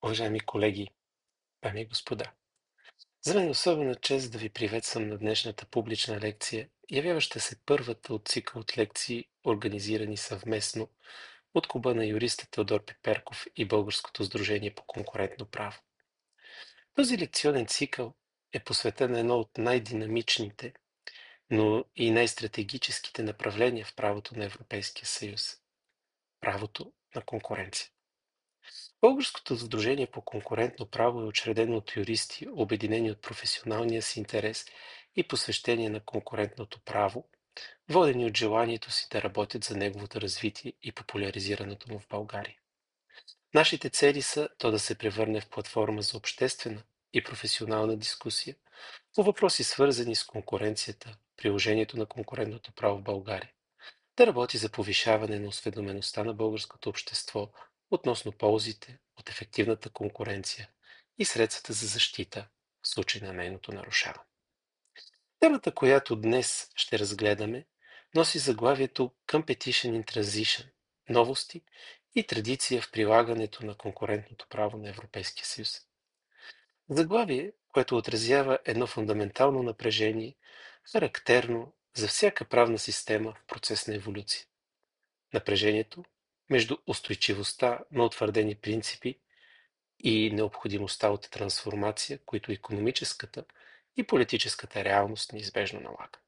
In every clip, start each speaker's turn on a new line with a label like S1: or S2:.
S1: Уважаеми колеги, дами и господа, за мен е особена чест да ви приветствам на днешната публична лекция, явяваща се първата от цикъл от лекции, организирани съвместно от Клуба на юриста Теодор Пиперков и Българското сдружение по конкурентно право. Този лекционен цикъл е посветен на едно от най-динамичните, но и най-стратегическите направления в правото на Европейския съюз – правото на конкуренция. Българското сдружение по конкурентно право е учредено от юристи, обединени от професионалния си интерес и посвещение на конкурентното право, водени от желанието си да работят за неговото развитие и популяризирането му в България. Нашите цели са то да се превърне в платформа за обществена и професионална дискусия по въпроси свързани с конкуренцията, приложението на конкурентното право в България, да работи за повишаване на осведомеността на българското общество относно ползите от ефективната конкуренция и средствата за защита в случай на нейното нарушаване. Темата, която днес ще разгледаме, носи заглавието Competition in Transition – новости и традиция в прилагането на конкурентното право на Европейския съюз. Заглавие, което отразява едно фундаментално напрежение, характерно за всяка правна система в процес на еволюция. Напрежението между устойчивостта на утвърдени принципи и необходимостта от трансформация, които икономическата и политическата реалност неизбежно налага.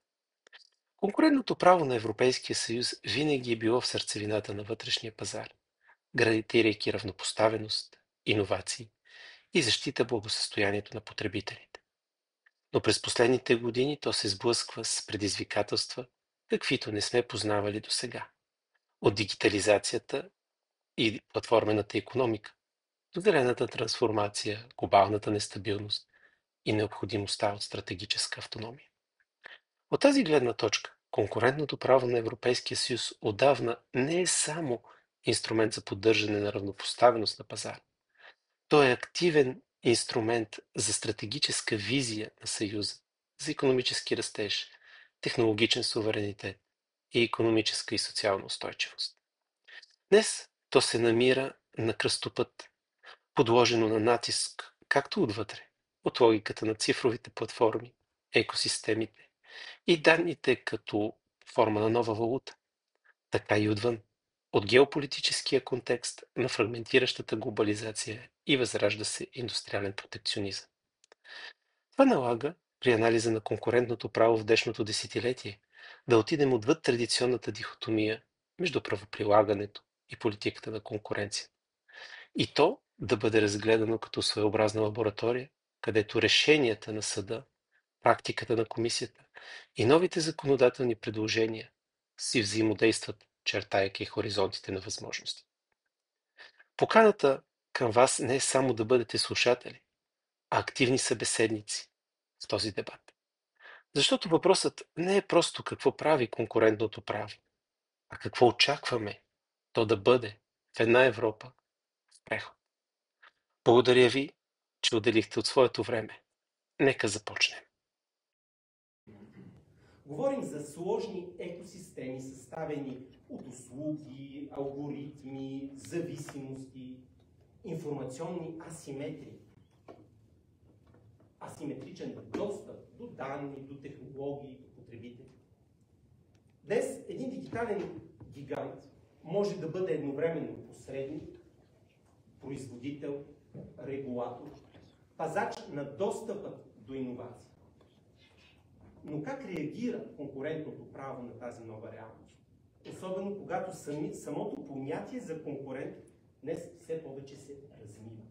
S1: Конкурентното право на Европейския съюз винаги е било в сърцевината на вътрешния пазар, гарантирайки равнопоставеност, иновации и защита благосъстоянието на потребителите. Но през последните години то се сблъсква с предизвикателства, каквито не сме познавали досега. От дигитализацията и платформената икономика, до зелената трансформация, глобалната нестабилност и необходимостта от стратегическа автономия. От тази гледна точка, конкурентното право на Европейския съюз отдавна не е само инструмент за поддържане на равнопоставеност на пазара. Той е активен инструмент за стратегическа визия на Съюза, за икономически растеж, технологичен суверенитет и икономическа и социална устойчивост. Днес то се намира на кръстопът, подложено на натиск както отвътре, от логиката на цифровите платформи, екосистемите и данните като форма на нова валута, така и отвън, от геополитическия контекст на фрагментиращата глобализация и възражда се индустриален протекционизъм. Това налага, при анализа на конкурентното право в днешното десетилетие, да отидем отвъд традиционната дихотомия между правоприлагането и политиката на конкуренция. И то да бъде разгледано като своеобразна лаборатория, където решенията на съда, практиката на комисията и новите законодателни предложения си взаимодействат, чертаяки хоризонтите на възможности. Поканата към вас не е само да бъдете слушатели, а активни събеседници в този дебат. Защото въпросът не е просто какво прави конкурентното право, а какво очакваме то да бъде в една Европа в преход. Благодаря ви, че отделихте от своето време. Нека започнем.
S2: Говорим за сложни екосистеми, съставени от услуги, алгоритми, зависимости, информационни асиметрии. Асиметричен достъп до данни, до технологии, до потребители. Днес един дигитален гигант може да бъде едновременно посредник, производител, регулатор, пазач на достъпа до иновации. Но как реагира конкурентното право на тази нова реалност? Особено когато самото понятие за конкурент днес все повече се размива.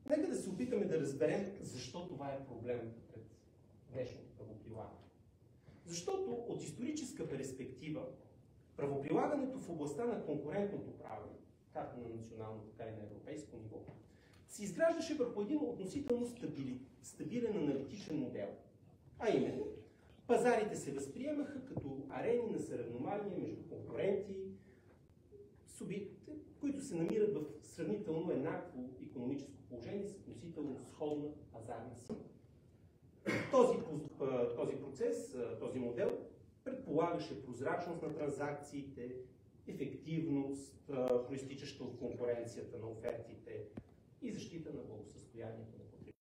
S2: Нека да се опитаме да разберем защо това е проблем пред днешното правоприлагане. Защото от историческа перспектива правоприлагането в областта на конкурентното право, както на национално, така и на европейско ниво, се изграждаше върху един относително стабилен аналитичен модел. А именно, пазарите се възприемаха като арени на съревнование между конкуренти, субекти, които се намират в сравнително еднакво икономическо положение с относително сходна пазарна сила. Този процес, този модел предполагаше прозрачност на транзакциите, ефективност, проистичаща от конкуренцията на офертите и защита на благосъстоянието на потребителите.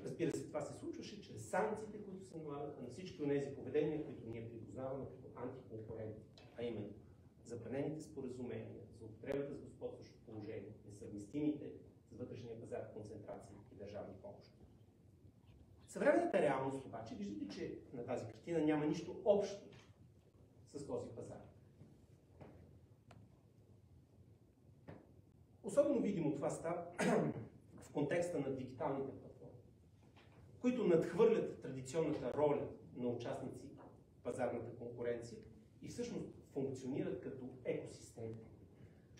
S2: Разбира се, това се случваше чрез санкциите, които се налагаха на всички от тези поведения, които ние припознаваме като антиконкурентни, а именно забранените споразумения, злоупотребата с господстващо положение, несъвместимите с вътрешния пазар концентрации и държавни помощи. Съвременната реалност обаче, виждате, че на тази картина няма нищо общо с този пазар. Особено видимо това става в контекста на дигиталните платформи, които надхвърлят традиционната роля на участници в пазарната конкуренция и всъщност функционират като екосистеми.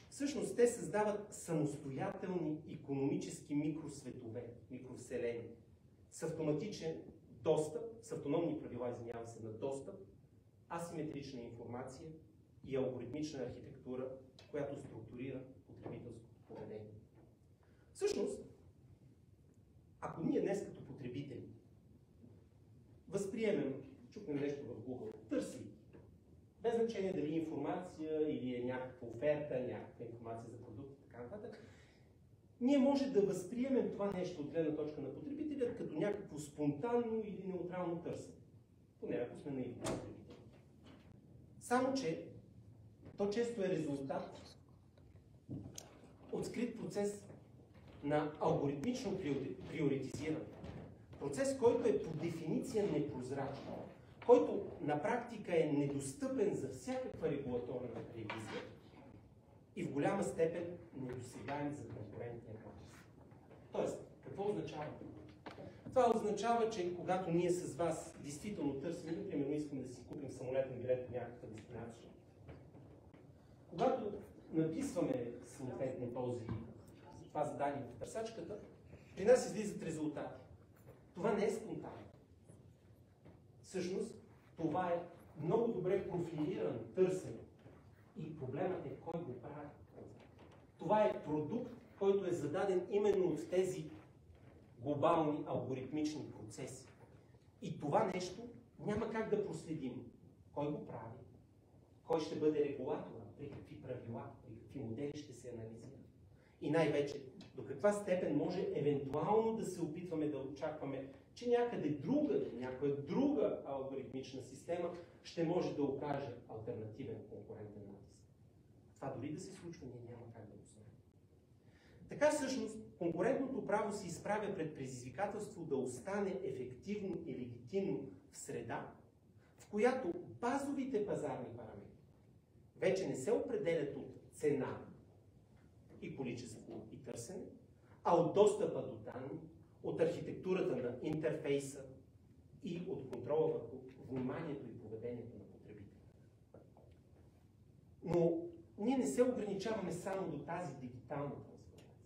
S2: Всъщност те създават самостоятелни икономически микросветове, микровселени, с автоматичен достъп, с автономни правила, на достъп, асиметрична информация и алгоритмична архитектура, която структурира потребителското поведение. Всъщност, ако ние днес като потребители възприемем, чукнем нещо в Google, търси, без значение дали информация или е някаква оферта, някаква информация за продукт и така нататък, ние може да възприемем това нещо от гледна точка на потребителя като някакво спонтанно или неутрално търсене. Поне ако сме наивни потребители. Само че то често е резултат от скрит процес на алгоритмично приоритизиране. Процес, който е по дефиниция непрозрачен, който на практика е недостъпен за всякаква регулаторна ревизия и в голяма степен недосегаем за конкурентния качество. Тоест, какво означава? Това означава, че когато ние с вас действително търсим, например, искаме да си купим самолетен билет в някаква дестинация, когато написваме съответно това задание в търсачката, при нас излизат резултати. Това не е спонтанно. Всъщност, това е много добре профилиран търсен. И проблемът е кой го прави. Това е продукт, който е зададен именно от тези глобални алгоритмични процеси. И това нещо няма как да проследим. Кой го прави? Кой ще бъде регулатора? При какви правила? При какви модели ще се анализира? И най-вече, до каква степен може евентуално да се опитваме да очакваме, че някъде някоя друга алгоритмична система ще може да окаже алтернативен конкурентен натиск. Това дори да се случва, ние няма как да го знаем. Така всъщност, конкурентното право се изправя пред предизвикателство да остане ефективно и легитимно в среда, в която базовите пазарни параметри вече не се определят от цена и количество и търсене, а от достъпа до данни, от архитектурата на интерфейса и от контрола върху вниманието и поведението на потребителя. Но ние не се ограничаваме само до тази дигитална трансформация.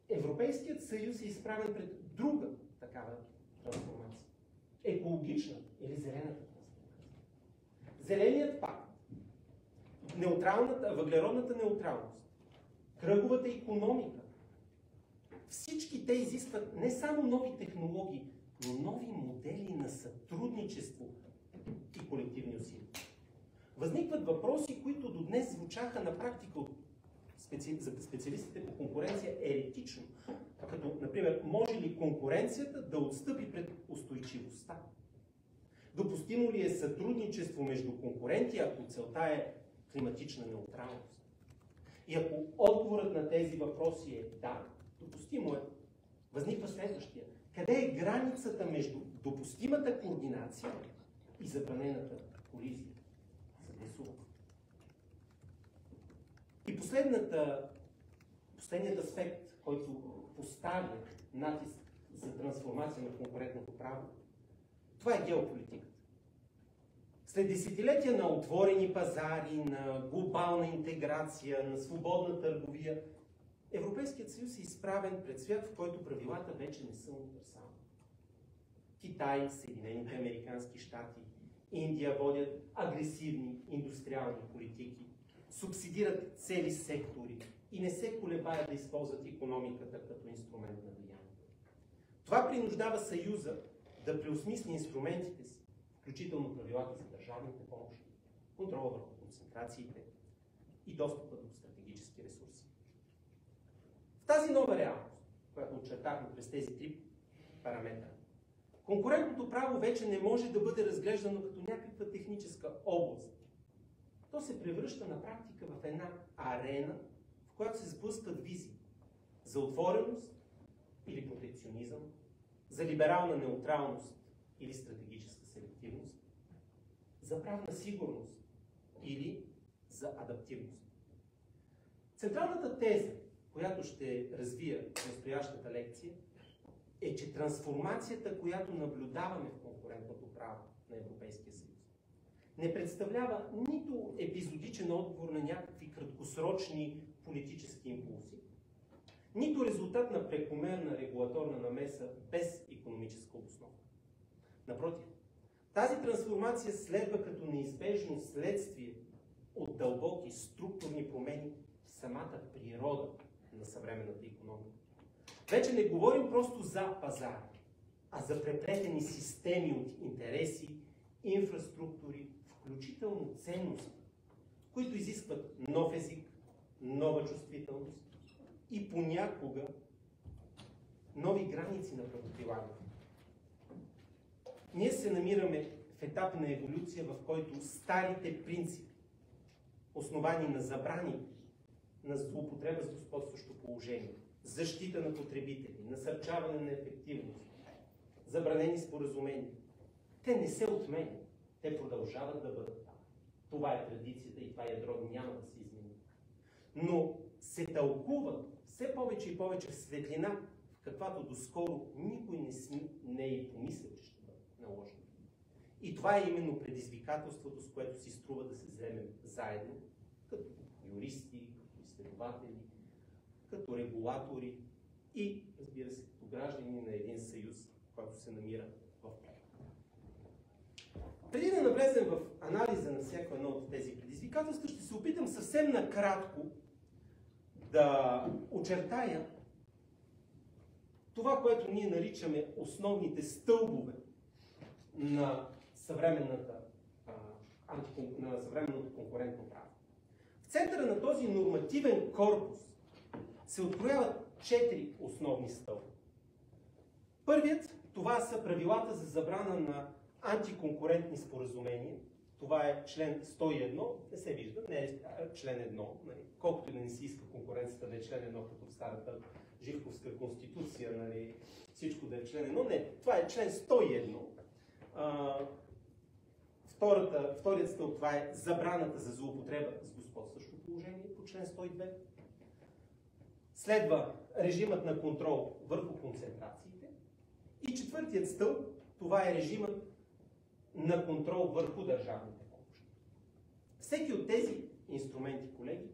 S2: Европейският съюз е изправен пред друга такава трансформация. Екологична или зелената трансформация. Зеленият пакт, въглеродната неутралност, кръговата икономика, всички те изискват не само нови технологии, но нови модели на сътрудничество и колективни усилия. Възникват въпроси, които до днес звучаха на практика за специалистите по конкуренция еретично, като, например, може ли конкуренцията да отстъпи пред устойчивостта? Допустимо ли е сътрудничество между конкуренти, ако целта е климатична неутралност? И ако отговорът на тези въпроси е да, допустимо е, възниква следващия. Къде е границата между допустимата координация и забранената колизия? Съгласуване. И последният аспект, който поставя натиск за трансформация на конкурентното право, това е геополитиката. След десетилетия на отворени пазари, на глобална интеграция, на свободна търговия, Европейският съюз е изправен пред свят, в който правилата вече не са универсални. Китай, Съединените американски щати, Индия водят агресивни индустриални политики, субсидират цели сектори и не се колебаят да използват икономиката като инструмент на влияние. Това принуждава Съюза да преосмисли инструментите си, включително правилата за държавните помощи, контрола върху концентрациите и достъпа до стратегически ресурси. В тази нова реалност, която очертахме през тези три параметра, конкурентното право вече не може да бъде разглеждано като някаква техническа област. То се превръща на практика в една арена, в която се сблъскват визии за отвореност или протекционизъм, за либерална неутралност или стратегическа селективност, за правна сигурност или за адаптивност. Централната теза, която ще развия в настоящата лекция, е, че трансформацията, която наблюдаваме в конкурентното право на Европейския съюз, не представлява нито епизодичен отговор на някакви краткосрочни политически импулси, нито резултат на прекомерна регулаторна намеса без икономическа обосновка. Напротив, тази трансформация следва като неизбежно следствие от дълбоки структурни промени в самата природа на съвременната икономика. Вече не говорим просто за пазар, а за преплетени системи от интереси, инфраструктури, включително ценности, които изискват нов език, нова чувствителност и понякога нови граници на правоприлагането. Ние се намираме в етап на еволюция, в който старите принципи, основани на забрани, на злоупотреба с господстващо положение, защита на потребители, насърчаване на ефективност, забранени споразумения, те не се отменят, те продължават да бъдат там. Това е традицията и това ядро няма да се измени. Но се тълкуват все повече и повече в светлина, в каквато доскоро никой не е помислил, че ще бъде наложено. И това е именно предизвикателството, с което си струва да се вземем заедно, като юристи, като изследователи, като регулатори и, разбира се, като граждани на един съюз, който се намира в преход. Преди да навлезем в анализа на всяко едно от тези предизвикателства, ще се опитам съвсем накратко да очертая това, което ние наричаме основните стълбове на съвременното конкурентно право. В центъра на този нормативен корпус се открояват 4 основни стълба. Първият, това са правилата за забрана на антиконкурентни споразумения. Това е член 101, не се вижда, не е член 1. Нали. Колкото и да не си иска конкуренцията да е член 1, като в старата Живковска конституция, нали, всичко да е член 1. Не, това е член 101. Вторият стълб, това е забраната за злоупотреба с господстващо положение по член 102. Следва режимът на контрол върху концентрациите. И четвъртият стълб, това е режимът на контрол върху държавните помощи. Всеки от тези инструменти, колеги,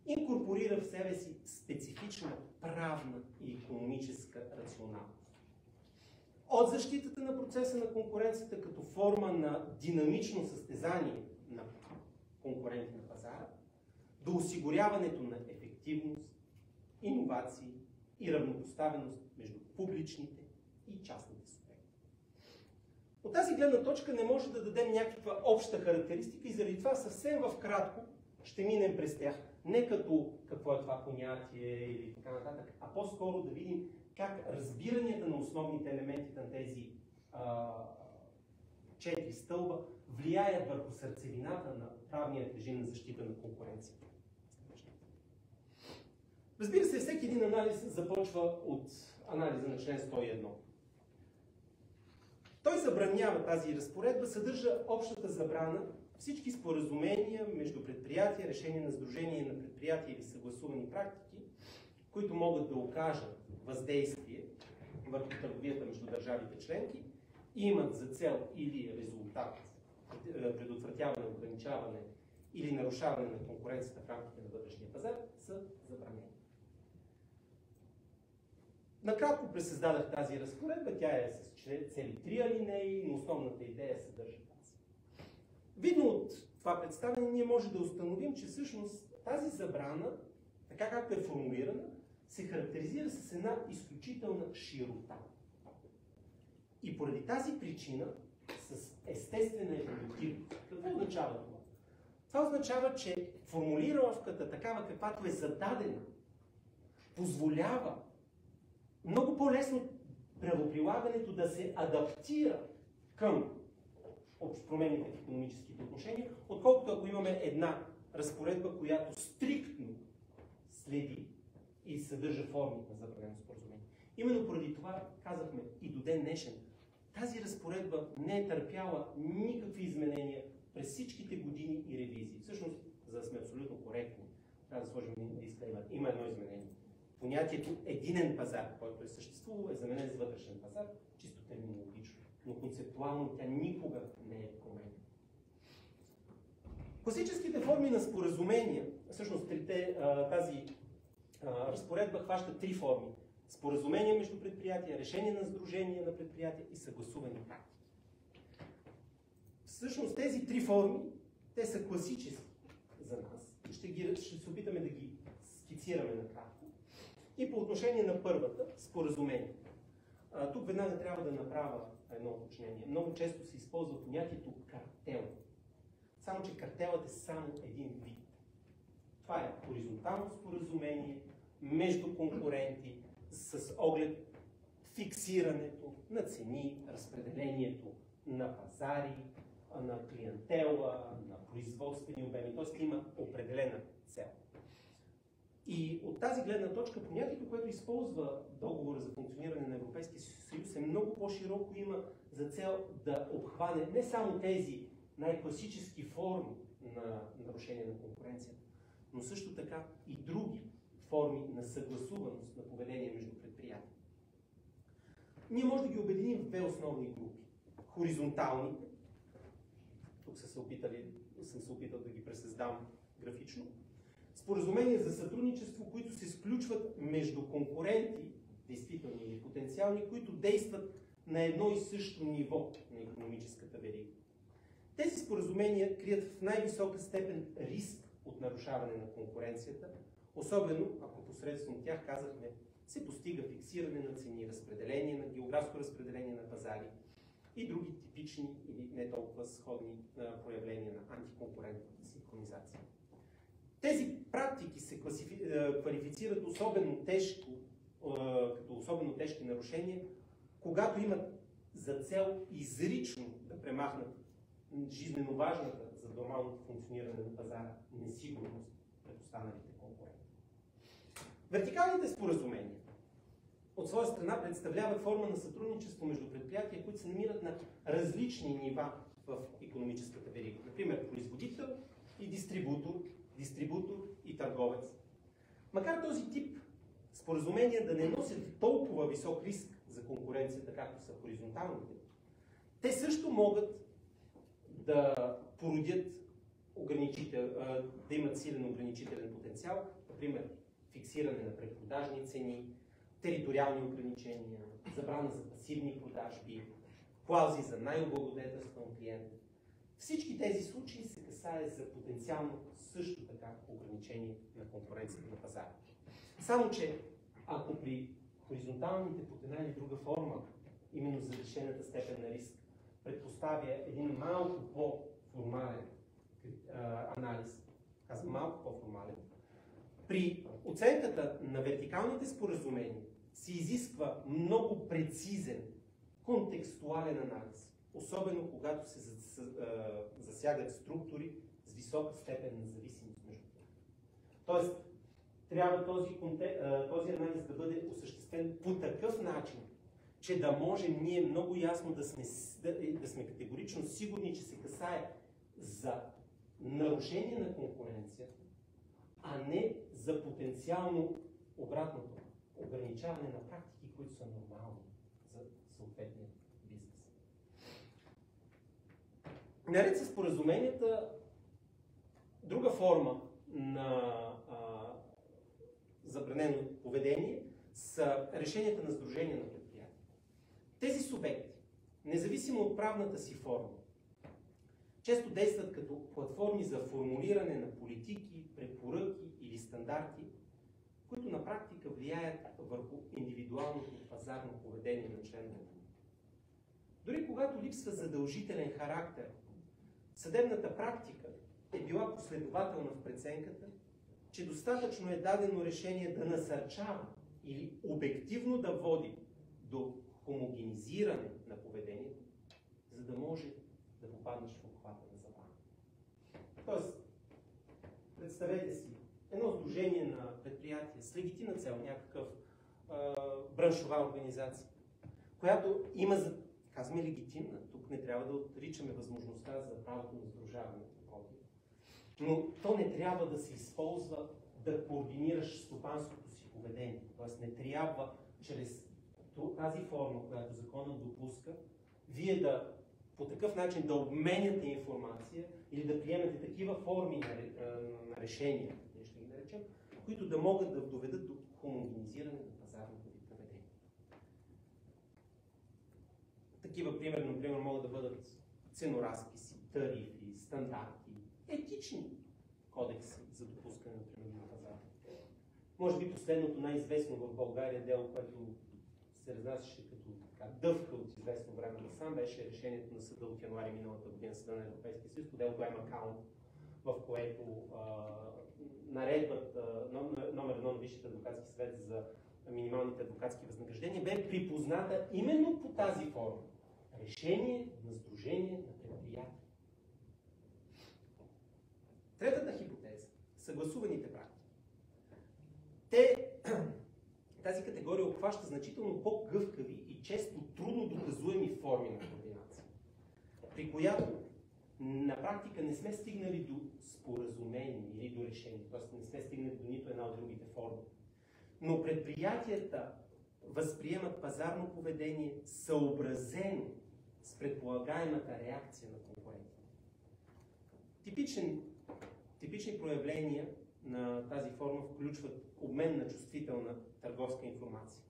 S2: инкорпорира в себе си специфична правна и икономическа рационалност. От защитата на процеса на конкуренцията като форма на динамично състезание на конкуренти на пазара, до осигуряването на ефективност, иновации и равнопоставеност между публичните и частните субекти. От тази гледна точка не може да дадем някаква обща характеристика и заради това съвсем в кратко ще минем през тях. Не като какво е това понятие или така нататък, а по-скоро да видим как разбиранията на основните елементи на тези 4 стълба влияят върху сърцевината на правния режим на защита на конкуренцията. Разбира се, всеки един анализ започва от анализа на член 101. Той забранява, тази разпоредба съдържа общата забрана всички споразумения между предприятия, решения на сдружения на предприятия или съгласувани практики, които могат да окажат въздействие върху търговията между държавите членки и имат за цел или резултат предотвратяване, ограничаване или нарушаване на конкуренцията в рамките на вътрешния пазар, са забранени. Накратко пресъздадах тази разпоредба, тя е с цели 3 алинеи, но основната идея съдържа тази. Видно от това представяне, ние може да установим, че всъщност тази забрана, така както е формулирана, се характеризира с една изключителна широта. И поради тази причина, с естествена еволютивност. Какво означава това? Това означава, че формулировката, такава каквато е зададена, позволява много по-лесно правоприлагането да се адаптира към промените в икономическите отношения, отколкото ако имаме една разпоредба, която стриктно следи и съдържа форми на забранено споразумение. Именно поради това казахме и до ден днешен, тази разпоредба не е търпяла никакви изменения през всичките години и ревизии. Всъщност, за да сме абсолютно коректни, трябва да сложим един дисклеймер. Има едно изменение. Понятието единен пазар, който е съществувал, е заменен с вътрешен пазар, чисто терминологично. Но концептуално тя никога не е променена. Класическите форми на споразумения, всъщност тази разпоредба хваща три форми. Споразумения между предприятия, решение на сдружения на предприятия и съгласувани практики. Всъщност тези три форми, те са класически за нас. Ще се опитаме да ги скицираме накратко. И по отношение на първата, споразумение. Тук веднага трябва да направя едно уточнение. Много често се използва понятието картел. Само че картелът е само един вид. Това е хоризонтално споразумение между конкуренти с оглед фиксирането на цени, разпределението на пазари, на клиентела, на производствени обеми. Т.е. има определена цел. И от тази гледна точка понятието, което използва договора за функциониране на Европейския съюз, е много по-широко, има за цел да обхване не само тези най-класически форми на нарушение на конкуренцията, но също така и други форми на съгласуваност на поведение между предприятия. Ние може да ги обединим в две основни групи. Хоризонталните, тук съм се опитал да ги пресъздам графично, споразумения за сътрудничество, които се сключват между конкуренти, действителни или потенциални, които действат на едно и също ниво на икономическата верига. Тези споразумения крият в най-висока степен риск от нарушаване на конкуренцията, особено ако посредством тях, казахме, се постига фиксиране на цени, разпределение на географско разпределение на пазари и други типични или не толкова сходни проявления на антиконкурентна синхронизация. Тези практики се квалифицират особено тежко, като особено тежки нарушения, когато имат за цел изрично да премахнат жизненно важната за нормалното функциониране на пазара несигурност пред останалите конкуренти. Вертикалните споразумения от своя страна представляват форма на сътрудничество между предприятия, които се намират на различни нива в икономическата верига. Например, производител и дистрибутор и търговец. Макар този тип споразумения да не носят толкова висок риск за конкуренцията, както са хоризонталните, те също могат да породят да имат силен ограничителен потенциал, например фиксиране на препродажни цени, териториални ограничения, забрана за пасивни продажби, клаузи за най-облагодетелстван клиент. Всички тези случаи се касае за потенциално също така ограничение на конкуренцията на пазара. Само че ако при хоризонталните под една или друга форма, именно завишената степен на риск, предпоставя един малко по-формален анализ, казвам малко по-формален, при оценката на вертикалните споразумения се изисква много прецизен, контекстуален анализ, особено когато се засягат структури с висока степен на зависимост между тях. Тоест, трябва този анализ да бъде осъществен по такъв начин, че да можем ние много ясно да сме категорично сигурни, че се касае за нарушение на конкуренцията, а не за потенциално обратното ограничаване на практики, които са нормални за съответния бизнес. Наред с споразуменията, друга форма на забранено поведение са решенията на сдружения на предприятия. Тези субекти, независимо от правната си форма, често действат като платформи за формулиране на политики, препоръки или стандарти, които на практика влияят върху индивидуалното пазарно поведение на членовете. Дори когато липсва задължителен характер, съдебната практика е била последователна в преценката, че достатъчно е дадено решение да насърчава или обективно да води до хомогенизиране на поведението, за да може да попаднеш в обхвата на забрана. Тоест, представете си едно сдружение на предприятия с легитимна цел, някакъв браншова организация, която има, казваме легитимна, тук не трябва да отричаме възможността за правото на сдружаване, но то не трябва да се използва да координираш стопанското си поведение. Тоест не трябва чрез тази форма, която законът допуска, вие да по такъв начин да обменяте информация или да приемате такива форми на решения, ще ги наречем, които да могат да доведат до хомогенизиране на пазарното ви поведение. Такива примерно могат да бъдат ценоразписи, тарифи, стандарти, етични кодекси за допускане на пазара. Може би последното най-известно в България дело, което се разнасяше като дъвка от известно време насам, беше решението на съда от януари миналата година, съда на Европейския съюз, по делото М-Акаунт, в което наредбата номер 1 на Висшия адвокатски съвет за минималните адвокатски възнаграждения бе припозната именно по тази форма. Решение на сдружение на предприятия. Третата хипотеза – съгласуваните практики. Тази категория обхваща значително по-гъвкави и често трудно доказуеми форми на координация, при която на практика не сме стигнали до споразумение или до решение, т.е. не сме стигнали до нито една от другите форми. Но предприятията възприемат пазарно поведение съобразено с предполагаемата реакция на конкурентите. Типични проявления на тази форма включват обмен на чувствителна търговска информация,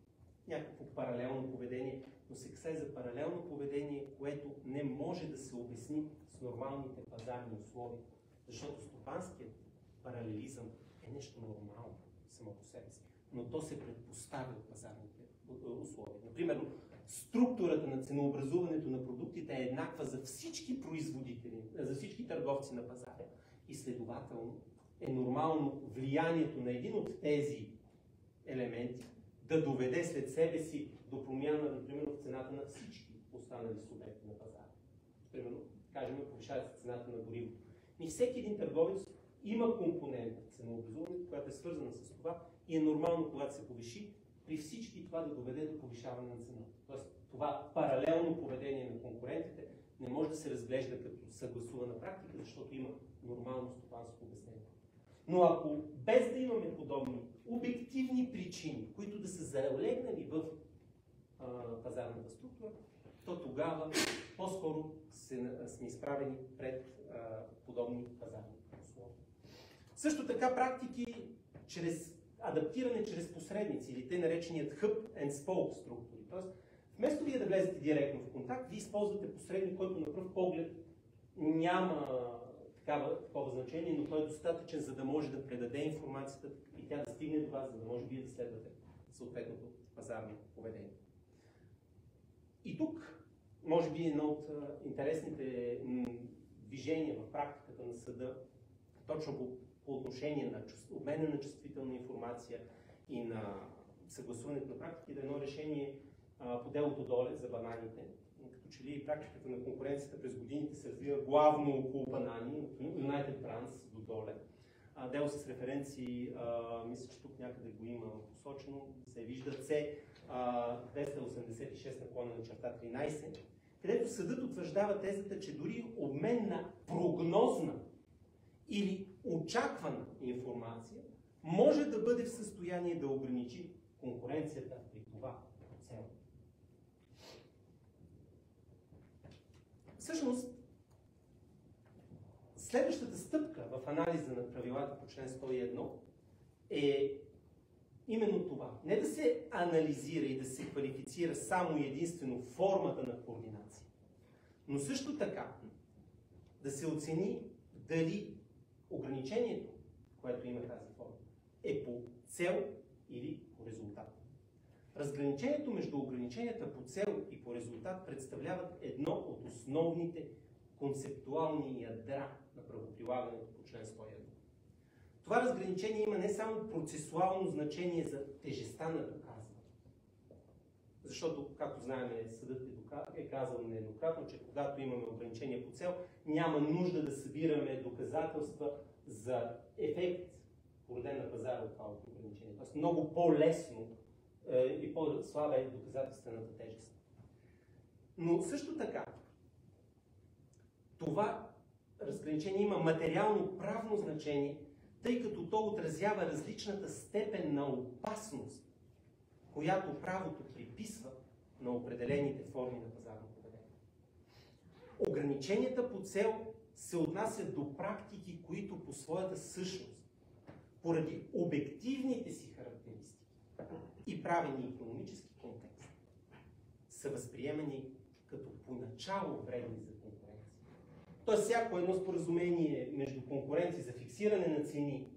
S2: някакво паралелно поведение, но се касае за паралелно поведение, което не може да се обясни с нормалните пазарни условия, защото стопанският паралелизъм е нещо нормално само по себе си, но то се предпоставя от пазарните условия. Например, структурата на ценообразуването на продуктите е еднаква за всички производители, за всички търговци на пазара и следователно е нормално влиянието на един от тези елементи да доведе след себе си до промяна, например, в цената на всички останали субекти на пазара. Примерно, кажем, повишава се цената на горивото. И всеки един търговец има компонент в ценообразуването, която е свързана с това и е нормално, когато се повиши, при всички това да доведе до повишаване на цената. Тоест, това паралелно поведение на конкурентите не може да се разглежда като съгласувана практика, защото има нормално стопанско обяснение. Но ако без да имаме подобни обективни причини, които да са залегнали в пазарната структура, то тогава по-скоро сме изправени пред подобни пазарни условия. Също така практики адаптиране чрез посредници или те нареченият hub and spoke структури. Тоест, вместо вие да влезете директно в контакт, вие използвате посредник, който на пръв поглед няма такова значение, но той е достатъчен, за да може да предаде информацията и тя да стигне до вас, за да може вие да следвате съответното пазарно поведение. И тук, може би, едно от интересните движения в практиката на съда, точно по отношение на обмена на чувствителна информация и на съгласуването на практики, да е едно решение по делото Доле за бананите. Като че ли практиката на конкуренцията през годините се развива главно около банани, от United Brands до Доле. Дело с референции, мисля, че тук някъде го има посочено, се вижда C 286/13, където съдът утвърждава тезата, че дори обмен на прогнозна или очаквана информация може да бъде в състояние да ограничи конкуренцията при това цел. Всъщност, следващата стъпка в анализа на правилата по член 101 е именно това. Не да се анализира и да се квалифицира само и единствено формата на координация, но също така да се оцени дали ограничението, което има тази форма, е по цел или по резултат. Разграничението между ограниченията по цел и по резултат представляват едно от основните концептуални ядра на правоприлагането по член 101. Това разграничение има не само процесуално значение за тежестта на доказване, защото, както знаем, съдът е казал нееднократно, че когато имаме ограничение по цел, няма нужда да събираме доказателства за ефект, породен на пазара от това ограничение. Тоест много по-лесно и по-слаба е доказателствената тежест. Но също така, това разграничение има материално-правно значение, тъй като то отразява различната степен на опасност, която правото приписва на определените форми на пазарно поведение. Ограниченията по цел се отнасят до практики, които по своята същност, поради обективните си характеристики и правени икономически контекст, са възприемани като поначало вредни за конкуренция. Тоест всяко едно споразумение между конкуренции за фиксиране на цени,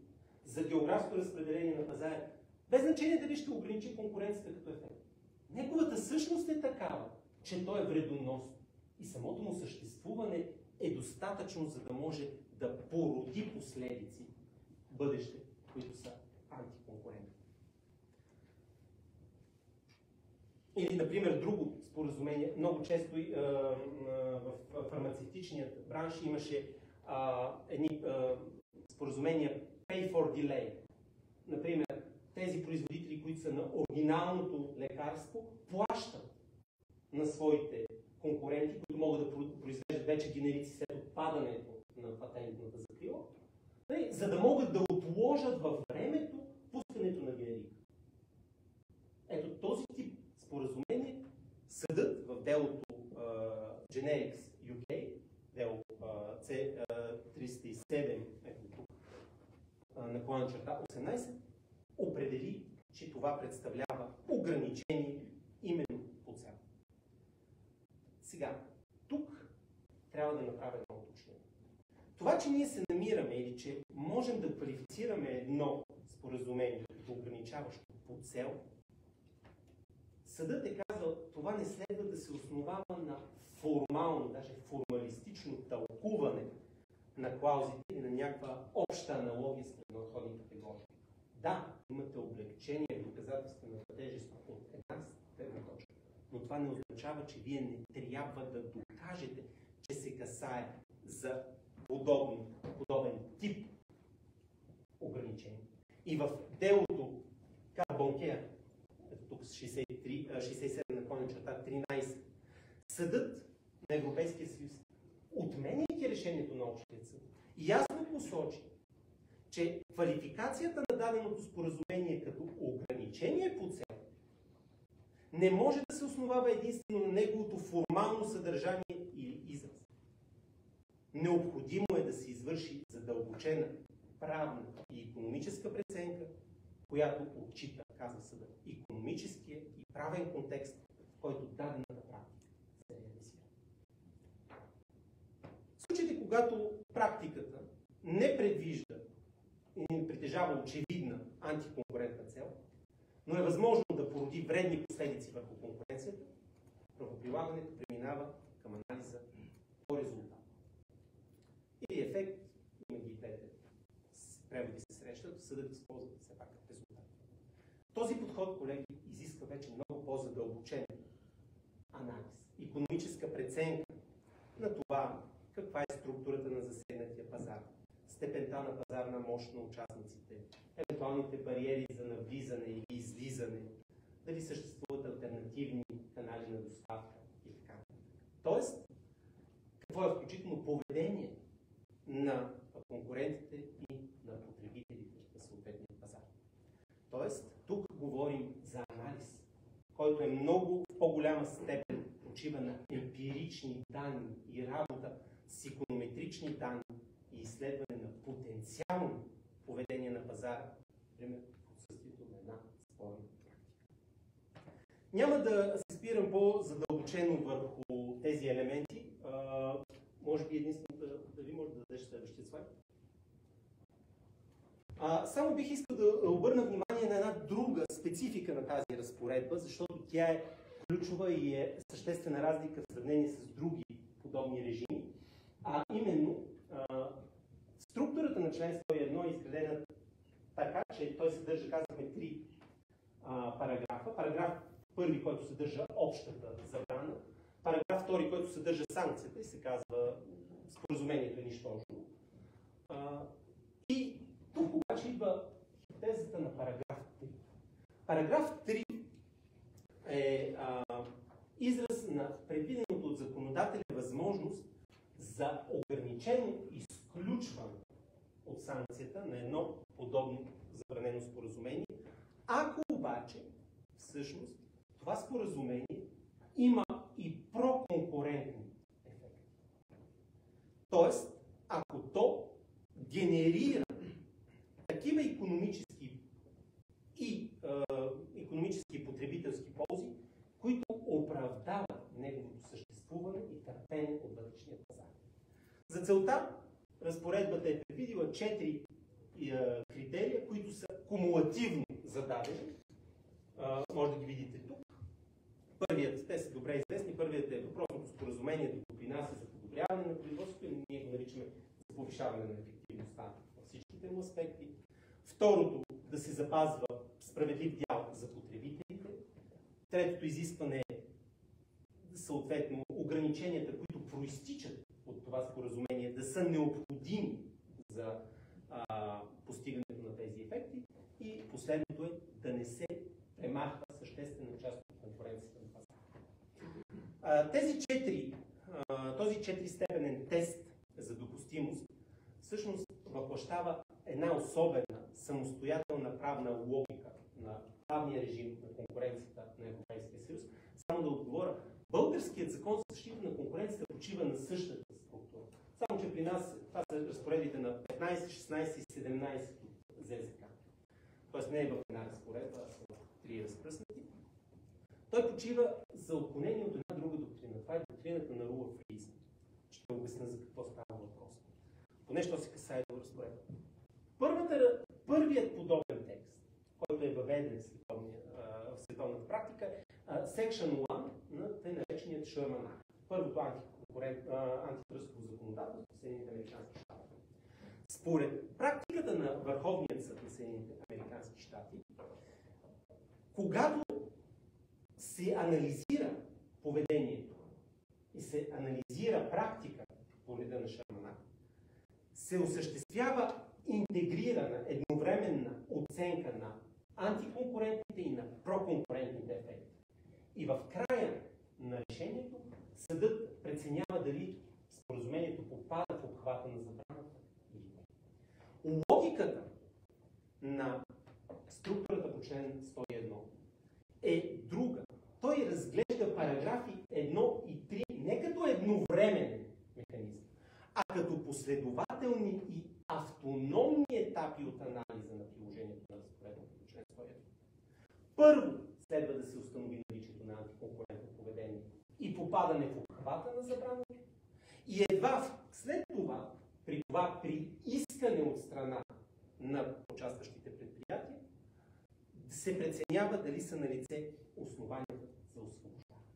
S2: за географско разпределение на пазара, без значение дали ще ограничи конкуренцията като ефект. Неговата същност е такава, че то е вредоносно и самото му съществуване е достатъчно, за да може да породи последици в бъдеще, които са антиконкурентни. Или, например, друго споразумение. Много често в фармацевтичния бранш имаше едни споразумения pay for delay. Например, тези производители, които са на оригиналното лекарство, плащат на своите конкуренти, които могат да произвеждат вече генерици след отпадането на патентната закрила, за да могат да отложат във времето пускането на генерика. Ето този тип споразумение съдът в делото Generics UK, дело C307, /18, определи, че това представлява ограничение именно по цел. Сега, тук трябва да направя едно уточнение. Това, че ние се намираме или че можем да квалифицираме едно споразумение като ограничаващо по цел, съдът е казал, това не следва да се основава на формално, даже формалистично тълкуване на клаузите или на някаква обща аналогия с предходни категории. Да, имате облегчение в доказателствената тежест от една гледна точка, но това не означава, че вие не трябва да докажете, че се касае за подобен тип ограничение. И в делото Карбонкер, тук 67/13, съдът на Европейския съюз, отменяйки решението на общия съд, ясно посочи, че квалификацията на даденото споразумение като ограничение по цел не може да се основава единствено на неговото формално съдържание или израз. Необходимо е да се извърши задълбочена правна и икономическа преценка, която отчита, казва съдът, икономическия и правен контекст, в който дадената практика се реализира. В случаите, когато практиката не предвижда и не притежава очевидна антиконкурентна цел, но е възможно да породи вредни последици върху конкуренцията, правоприлагането преминава към анализа по резултат. Или ефект, има ги двете преводи се срещат, съдът използва все пак резултат. Този подход, колеги, изисква вече много по-задълбочен анализ, икономическа преценка на това каква е структурата на засегнатия пазар, степента на пазарна мощ на участниците, евентуалните бариери за навлизане или излизане, дали съществуват алтернативни канали на доставка и така. Тоест, какво е включително поведение на конкурентите и на потребителите на съответния пазар. Тоест, тук говорим за анализ, който е много в по-голяма степен почива на емпирични данни и работа с иконометрични данни и изследване на потенциално поведение на пазара, например, в отсъствието на една спорна практика. Няма да се спирам по-задълбочено върху тези елементи. Може би единствено дали може да дадеш следващия слайд. Само бих искал да обърна внимание на една друга специфика на тази разпоредба, защото тя е ключова и е съществена разлика в сравнение с други подобни режими, а именно Структурата на член 101 е изградена така, че той съдържа, казахме, три параграфа. Параграф първи, който съдържа общата забрана. Параграф втори, който съдържа санкцията и се казва споразумението е нищожно. И тук обаче идва тезата на параграф 3. Параграф 3 е израз на предвиденото от законодателя възможност за ограничено изключване от санкцията на едно подобно забранено споразумение, ако обаче всъщност това споразумение има и проконкурентни ефекти. Тоест, ако то генерира такива икономически и потребителски ползи, които оправдават неговото съществуване и търпене от вътрешния пазар. За целта разпоредбата е предвидила 4 критерия, които са кумулативно зададени. Може да ги видите тук. Първият, те са добре известни, първият е въпросното споразумение да допринася за подобряване на производството, ние го наричаме за повишаване на ефективността във всичките му аспекти. Второто, да се запазва справедлив дял за потребителите. Третото изискване е съответно ограниченията, които проистичат от това споразумение, да са необходими за постигането на тези ефекти. И последното е да не се премахва съществена част от конкуренцията на пазара. Този 4-степенен тест за допустимост всъщност въплъщава една особена самостоятелна правна логика на правния режим на конкуренцията на Европейския съюз. Само да отговоря, българският закон за защита на конкуренцията почива на същата структура. Само, че при нас това са разпоредбите на 15, 16 и 17 ЗЗК. Тоест не е в една разпоредба, а са три разпръснати. Той почива за отклонение от една друга доктрина. Това е доктрината на rule of reason. Ще обясня за какво става въпрос. Поне що се касае до разпоредба. Първият подобен текст, който е въведен в световната практика, е Section 1 на тъй нареченият Sherman Act. Първото антитръстово законодателство в Съединените американски щати. Според практиката на Върховният съд на Съединените американски щати, когато се анализира поведението и се анализира практика по реда на Sherman Act, се осъществява интегрирана, едновременна оценка на антиконкурентните и на проконкурентните ефекти. И в края на решението съдът преценява дали споразумението попада в обхвата на забраната или не. Логиката на структурата по член 101 е друга. Той разглежда параграфи 1 и 3 не като едновременен механизъм, а като последователни и автономни етапи от анализа на приложението на разпоредбата по член 101. Първо следва да се установи наличието на антиконкурентно поведение и попадане в обхвата на забраната. И едва след това, при искане от страна на участващите предприятия, се преценява дали са налице основанията за освобождаване.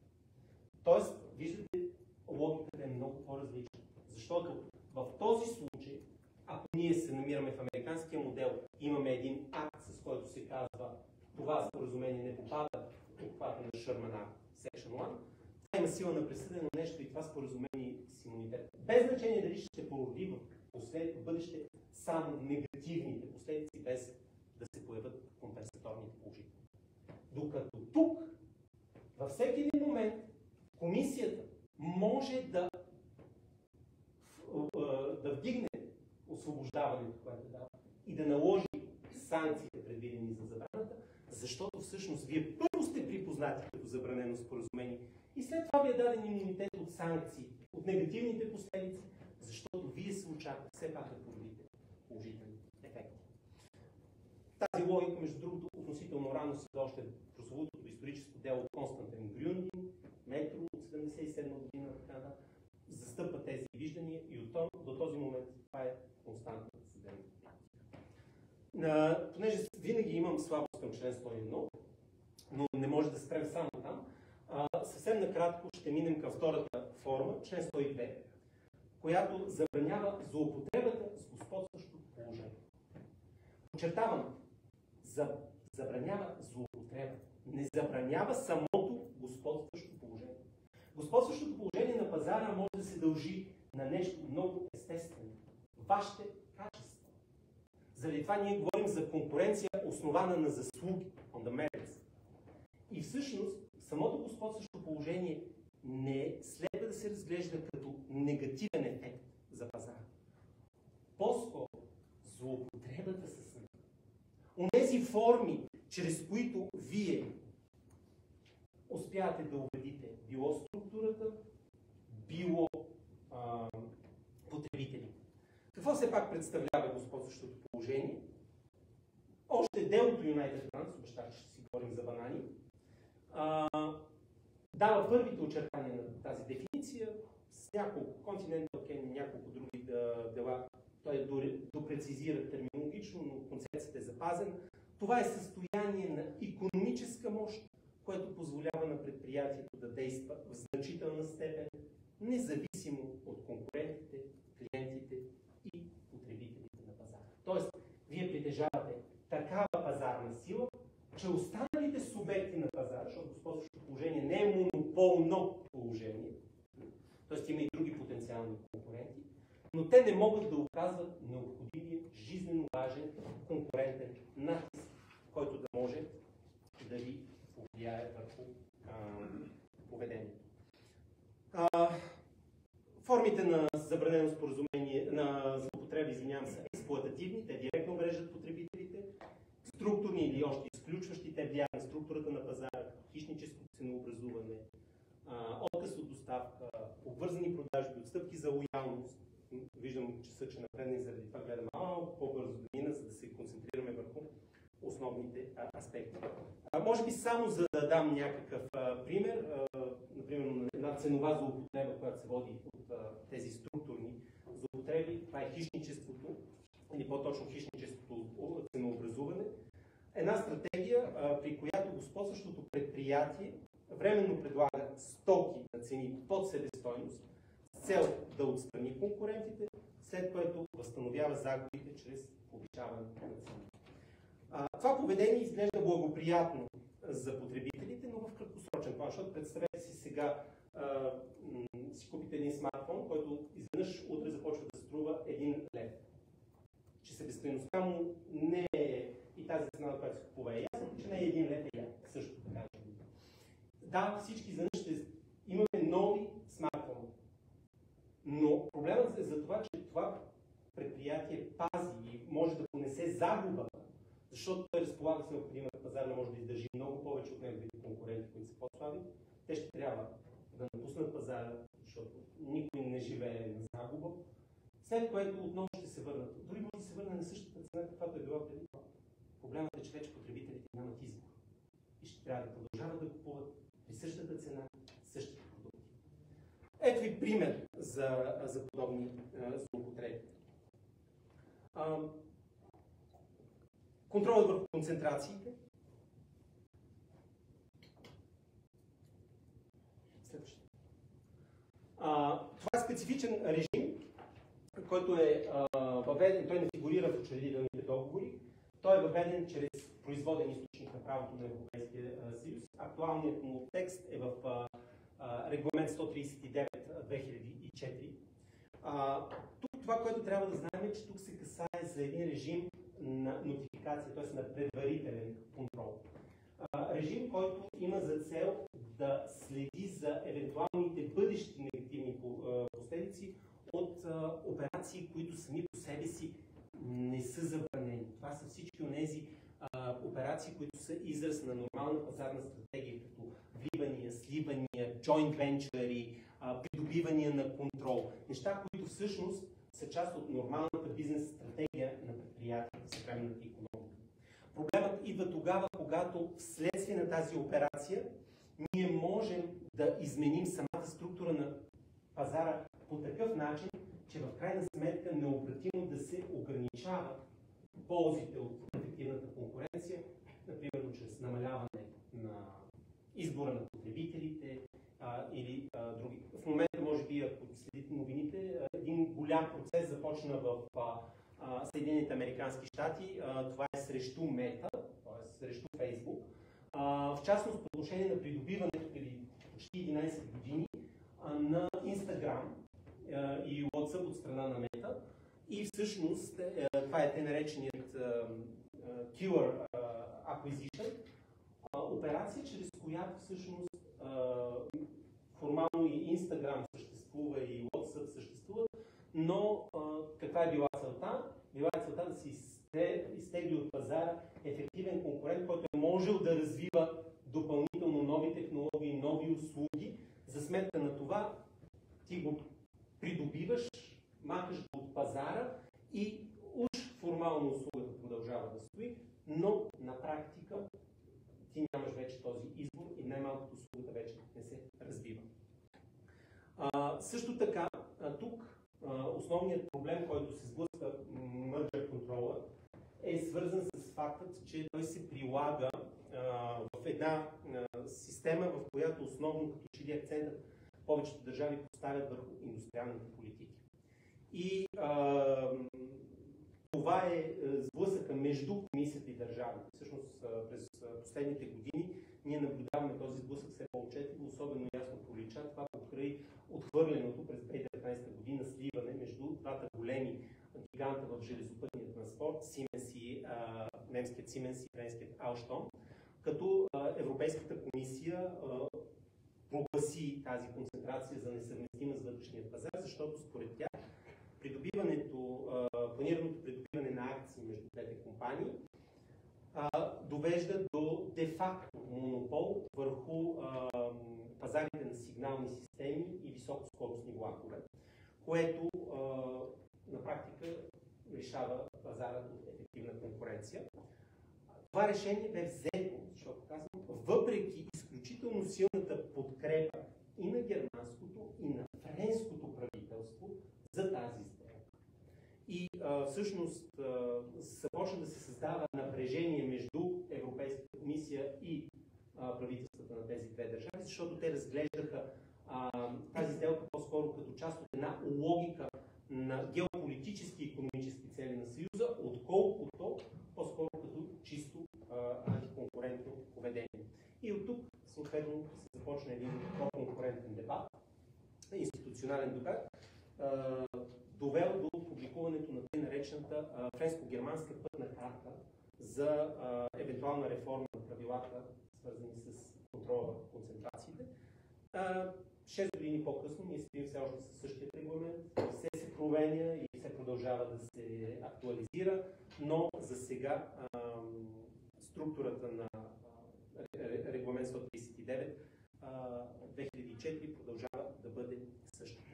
S2: Тоест, виждате, логиката е много по-различна. Защото в този случай, ако ние се намираме в американския модел, имаме един акт, с който се казва това споразумение не попада в обхвата на Sherman Act, Section 1, това има сила на присъдено нещо и това споразумение с имунитет. Без значение дали ще породи в бъдеще само негативните последици, без да се появят компенсаторните положителни. Докато тук, във всеки един момент, комисията може да вдигне освобождаването, което дава, и да наложи санкциите, предвидени за забраната, защото всъщност вие първо сте припознати като забранено споразумение и след това ви е даден имунитет от санкции, от негативните последици, защото вие се очаквате все пак да породите положителни ефекти. Тази логика, между другото, относително рано се още прословутото историческо дело Константин Грюндин, Метро от 1977 година, така нататък, застъпва тези виждания и до този момент това е константна съдебна практика. Понеже винаги имам слабост към член 101, но не може да спрем само там, съвсем накратко ще минем към втората форма, член 102. която забранява злоупотребата с господстващото положение. Подчертавам, забранява злоупотреба. Не забранява самото господстващо положение. Господстващото положение на пазара може да се дължи на нещо много естествено. Вашите качества. Заради това ние говорим за конкуренция, основана на заслуги, on the merits. И всъщност, самото господстващо положение не следва да се разглежда като негативен ефект за пазара. По-скоро, злоупотребата с него. Онези форми, чрез които вие успявате да увредите било структурата, било потребителите. Какво все пак представлява господстващото положение? Още делото United Trans, обещах, че ще си говорим за банани, дава първите очертания на тази дефиниция с няколко Continental Can и няколко други дела. Той допрецизира терминологично, но концепцията е запазена. Това е състояние на икономическа мощ, което позволява на предприятието да действа в значителна степен, независимо от конкурентите, клиентите и потребителите на пазара. Тоест, вие притежавате такава пазарна сила, че останалите субекти на пазара, защото господстващото положение не е монополно положение, т.е. има и други потенциални конкуренти, но те не могат да оказват необходимия, жизненно важен конкурентен натиск, който да може да ви повлияе върху поведението. Формите на забранено споразумение, на злоупотреба, са експлоатативни, те директно увреждат потребителите, структурни или още изключващи, те влияят на структурата на пазара, хищническо ценообразуване, отказ от доставка, обвързани продажби, отстъпки за лоялност. Виждам часа, че напредне и заради това гледам малко по-бързо да мина, за да се концентрираме върху основните аспекти. Може би само за да дам някакъв пример, например една ценова злоупотреба, която се води от тези структурни злоупотреби, това е хищничеството, или по-точно хищничеството ценообразуване. Една стратегия, при която господстващото предприятие временно предлага стоки на цени под себестойност с цел да отстрани конкурентите, след което възстановява загубите чрез повишаване на цени. Това поведение изглежда благоприятно за потребителите, но в краткосрочен план, защото представете си сега си купите един смартфон, който изведнъж утре започва да струва 1 лев. Че себестойността му не е и тази цена, на която се купува е ясно, че не е 1 лев, е също така. Да, всички изведнъж ще имаме нови смартфони. Но проблемът е за това, че това предприятие пази и може да понесе загуба, защото той разполага с необходимата пазарна, може да издържи много повече от неговите конкуренти, които са по-слаби. Те ще трябва да напуснат пазара, защото никой не живее на загуба, след което отново ще се върнат. Дори може да се върне на същата цена, каквато е била преди това. Проблемът е, че вече потребителите нямат избор и ще трябва да продължават да купуват при същата цена същите продукти. Ето ви пример за подобни злоупотреби. Контролът върху концентрациите. Следващото. Това е специфичен режим, който е въведен, той не фигурира в учредителните договори, той е въведен чрез производен източник на правото на Европейския съюз. Актуалният му текст е в регламент 139-2004. Тук това, което трябва да знаем е, че тук се касае за един режим на нотификация, т.е. на предварителен контрол. Режим, който има за цел да следи за евентуалните бъдещи негативни последици от операции, които сами по себе си не са забранени. Това са всички от тези операции, които са израз на нормална пазарна стратегия, като вливания, сливания, joint venture, придобивания на контрол. Неща, които всъщност са част от нормалната бизнес стратегия на предприятията в съвременната икономика. Проблемът идва тогава, когато вследствие на тази операция ние можем да изменим самата структура на пазара по такъв начин, че в крайна сметка необратимо да се ограничава ползите от ефективната конкуренция, например чрез намаляване на избора на потребителите или други. В момента, може би, ако следите новините, един започна в Съединените американски щати. Това е срещу Мета, т.е. срещу Фейсбук. В частност, по отношение на придобиването преди почти 11 години на Instagram и WhatsApp от страна на Мета. И всъщност, това е те нареченият Killer Acquisition, операция, чрез която всъщност формално и Instagram съществува, и WhatsApp съществува, но каква е била целта? Била е целта да се изтегли от пазара ефективен конкурент, който е можел да развива допълнително нови технологии, нови услуги. За сметка на това ти го придобиваш, махаш го от пазара и уж формално услугата продължава да стои, но на практика ти нямаш вече този избор и най-малкото услугата вече не се развива. Също така, тук основният проблем, който се сблъска merger контрола, е свързан с фактът, че той се прилага в една система, в която основно като че ли акцентът повечето държави поставят върху индустриалните политики. И това е сблъсъка между комисията и държавите. Всъщност през последните години ние наблюдаваме този сблъсък все по-отчетливо, особено ясно пролича това покрай отхвърленото през 2019 година сливане между двата големи гиганта в железопътния транспорт, Siemens и немският Siemens и френският Alstom, като Европейската комисия прогласи тази концентрация за несъвместима с вътрешния пазар, защото според тях планираното придобиване на акции между двете компании довежда до де-факто монопол върху пазарите на сигнални системи и високоскоростни влакове, което на практика лишава пазара от ефективна конкуренция. Това решение бе взето, защото казвам, въпреки изключително силната подкрепа и на германското, и на френското правителство за тази сделка. И всъщност започна да се създава напрежение между Европейската комисия и правителствата на тези две държави, защото те разглеждаха тази сделка по-скоро като част от една логика на геополитически и икономически цели на Съюза, отколкото по-скоро като чисто антиконкурентно поведение. И от тук съответно се започна един по-конкурентен дебат, институционален дебат, довел до публикуването на тъй наречената френско-германска пътна карта за евентуална реформа на правилата, свързани с контрола върху концентрациите. 6 години по-късно ние стоим все още със същия регламент, все се променя и се продължава да се актуализира, но за сега структурата на регламент 139 2004 продължава да бъде същата.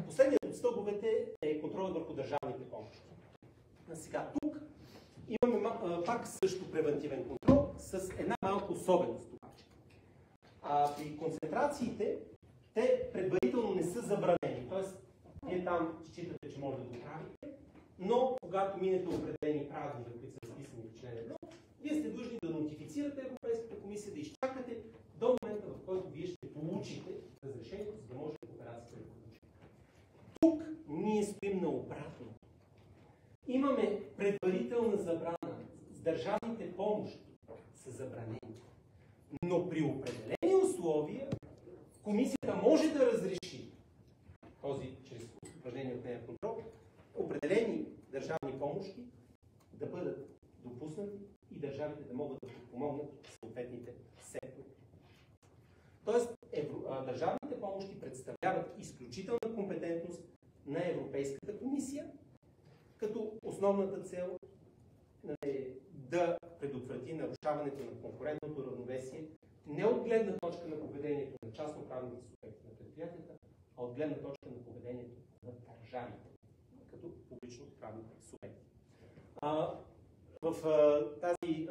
S2: Последният от стълбовете е контролът върху държавните помощи. Сега тук имаме пак също превентивен контрол с една малка особеност обаче. При концентрациите те предварително не са забранени, т.е. вие там считате, че може да го правите, но когато минете определени правила, които са разписани в член 1, вие сте длъжни да нотифицирате Европейската комисия, да изчакате до момента, в който вие ще получите разрешението, за да може операцията да получи. Тук ние стоим наобратно. Имаме предварителна забрана. Държавните помощи са забранени. Но при определени условия комисията може да разреши този, чрез упражнение от нея контрол, определени държавни помощи да бъдат допуснати и държавите да могат да подпомогнат съответните сектори. Тоест, държавните помощи представляват изключителна компетентност на Европейската комисия, като основната цел е да предотврати нарушаването на конкурентното равновесие не от гледна точка на поведението на частноправните субекти на предприятията, а от гледна точка на поведението на държавите, като публично-правни субекти. В тази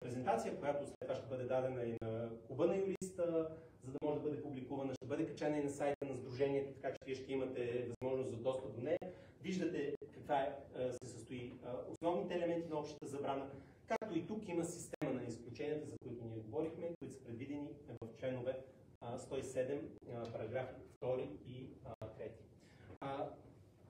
S2: презентация, която след това ще бъде дадена и на клуба на юриста, за да може да бъде публикувана, ще бъде качена и на сайта на Сдружението, така че вие ще имате възможност за достъп до нея. Виждате каква се състои основните елементи на общата забрана, както и тук има система на изключенията, за които ние говорихме, които са предвидени в членове 107, параграфи 2 и 3.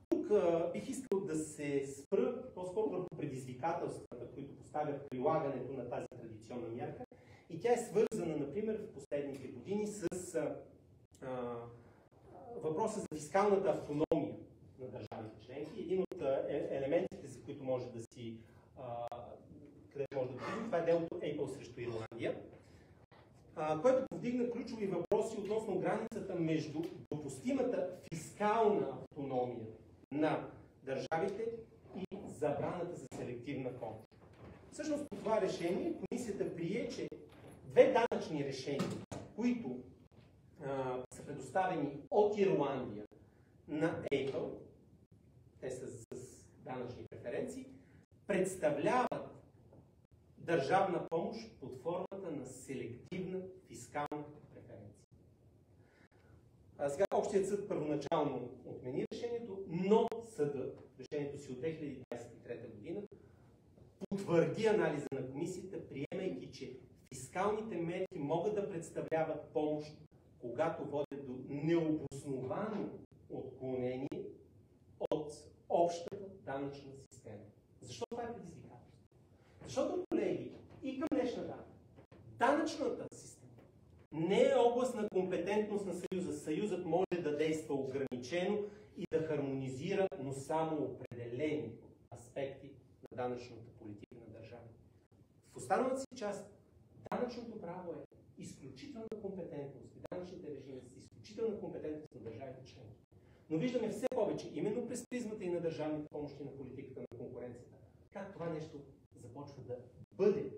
S2: Тук бих искал да се спра по-скоро върху предизвикателствата, които поставят прилагането на тази традиционна мярка. И тя е свързана, например, в последните години с въпроса за фискалната автономия на държавите членки. Един от елементите, за които може да си където може да видим, това е делото Apple срещу Ирландия, което повдигна ключови въпроси относно границата между допустимата фискална автономия на държавите и забраната за селективна помощ. Всъщност по това решение комисията прие, че две данъчни решения, които са предоставени от Ирландия на Apple, те са с данъчни преференции, представляват държавна помощ под формата на селективна фискална преференция. Сега Общият съд първоначално отмени решението, но съдът, решението си от 2023 година, потвърди анализа на комисията, приемайки, че фискалните мерки могат да представляват помощ, когато водят до необосновано отклонение от общата данъчна система. Защо това е предизвикателство? Защото, колеги, и към днешна дата, данъчната система не е област на компетентност на Съюза. Съюзът може да действа ограничено и да хармонизира, но само определени аспекти на данъчната политика на държавата. В останалата си част, данъчното право е изключителна компетентност и данъчните режими са изключителна компетентност на държавите членки. Но виждаме все повече, именно през призмата и на държавните помощи на политиката на конкуренцията, как това нещо започва да бъде,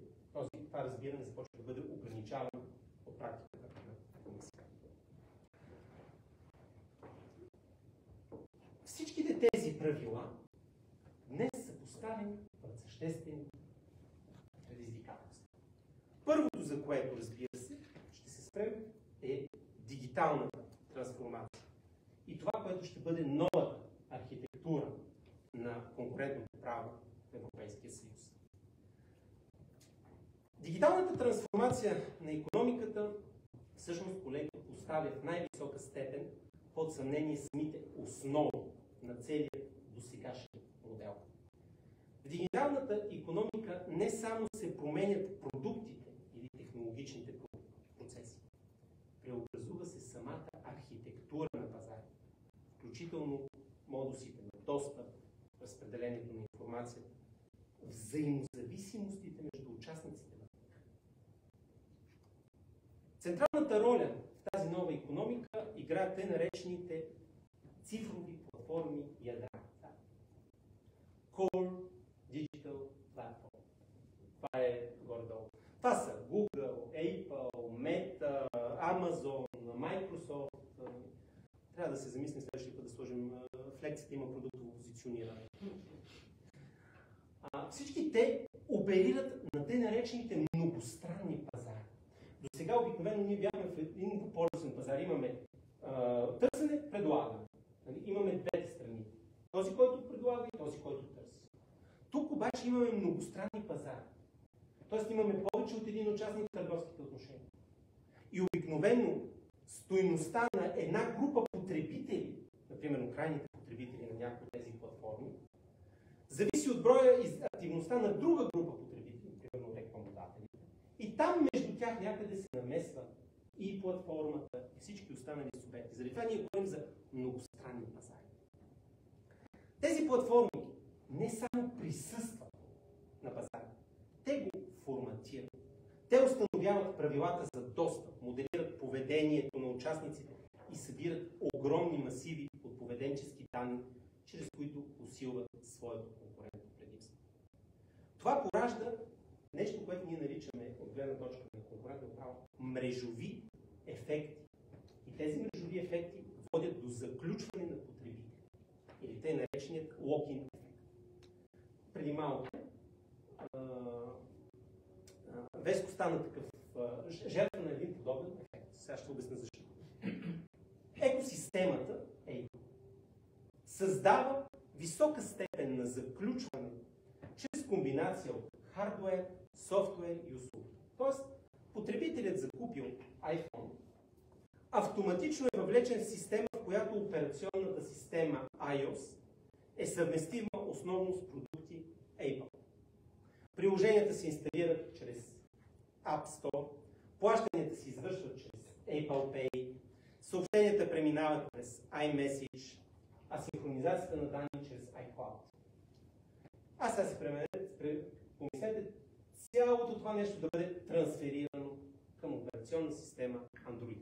S2: това разбиране започва да бъде ограничавано от практиката на комисията. Всичките тези правила днес са поставени пред съществени предизвикателства. Първото, за което, разбира се, ще се спрем, е дигиталната трансформация. И това, което ще бъде новата архитектура на конкурентното право в Европейския съюз. Дигиталната трансформация на икономиката всъщност, колеги, поставя в най-висока степен под съмнение самите основи на целия досегашен модел. В дигиталната икономика не само се променят продуктите или технологичните процеси, преобразува се самата архитектура на пазара, включително модусите на достъп, разпределението на информацията, взаимозависимостите между участниците. Централната роля в тази нова икономика играят те наречените цифрови платформи и ядра. Core Digital Platform. Това е горе-долу. Това са Google, Apple, Meta, Amazon, Microsoft. Трябва да се замислим следващия път да сложим в лекцията има продуктово позициониране. Всички те оперират на те наречените многостранни пазари. До сега обикновено ние бяхме в един полюсен пазар. Имаме търсене, предлагане. Имаме двете страни. Този, който предлага и този, който търси. Тук обаче имаме многостранни пазари. Тоест имаме повече от един участник в търговските отношения. И обикновено стойността на една група потребители, например крайните потребители на някои от тези платформи, зависи от броя и активността на друга група потребители, примерно рекламодателите. И там между тях някъде се намесва и платформата, и всички останали субекти. Заради това ние говорим за многостранни пазари. Тези платформи не само присъстват на пазара, те го форматират. Те установяват правилата за достъп, моделират поведението на участниците и събират огромни масиви от поведенчески данни, чрез които усилват своето конкурентно предимство. Това поражда нещо, което ние наричаме от гледна точка на конкурентно право мрежови ефекти. И тези мрежови ефекти водят до заключване на потребители. Или те нареченият лок-ин ефект. Преди малко Веско стана такъв жертва на един подобен ефект. Сега ще обясня защо. Екосистемата създава висока степен на заключване чрез комбинация от хардуер, софтуер и услуги. Тоест, потребителят закупил iPhone автоматично е въвлечен в система, в която операционната система iOS е съвместима основно с продукти Apple. Приложенията се инсталират чрез App Store, плащанията се извършват чрез Apple Pay, съобщенията преминават през iMessage, а синхронизацията на данни чрез iCloud. Сега си помислете цялото това нещо да бъде трансферирано към операционна система Android.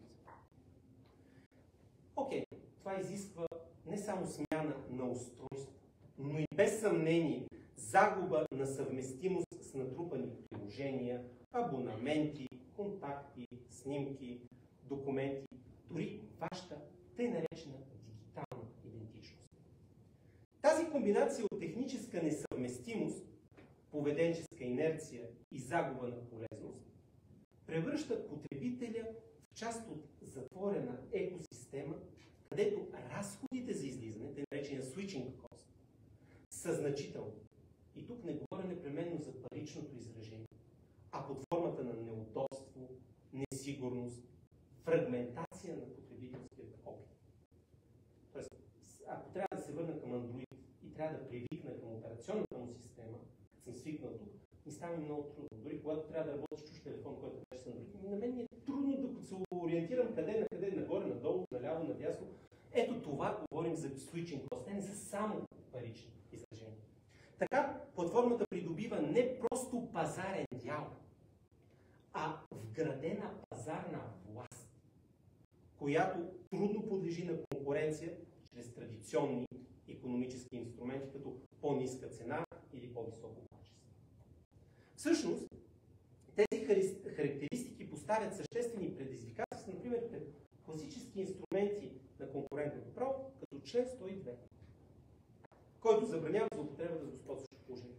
S2: Окей, това изисква не само смяна на устройство, но и без съмнение загуба на съвместимост с натрупани приложения, абонаменти, контакти, снимки, документи, дори вашата тъй наречена дигитална идентичност. Тази комбинация от техническа несъвместимост, поведенческа инерция и загуба на полезност превръща потребителя в част от затворена екосистема, където разходите за излизане, тъй наречения switching cost, са значителни. И тук не говоря непременно за паричното изражение, а под формата на неудобство, несигурност, фрагментация на потребителския опит. Тоест, ако трябва да се върна към Android и трябва да привикна към операционната му система, съм свикнал тук, ми става много трудно. Дори когато трябва да работя с чуж телефон, който беше с Android, на мен ми е трудно да се ориентирам къде, нагоре, надолу, наляво, надясно. Ето това говорим за switching cost. Те не са само парични изражения. Така, платформата придобива не просто пазарен дял, а вградена пазарна власт, която трудно подлежи на конкуренция чрез традиционни икономически инструменти, като по-ниска цена или по-високо качество. Всъщност, тези характеристики поставят съществени предизвикателства, например, пред класически инструменти на конкурентното право, като член 102, който забранява злоупотребата с господстващо положение.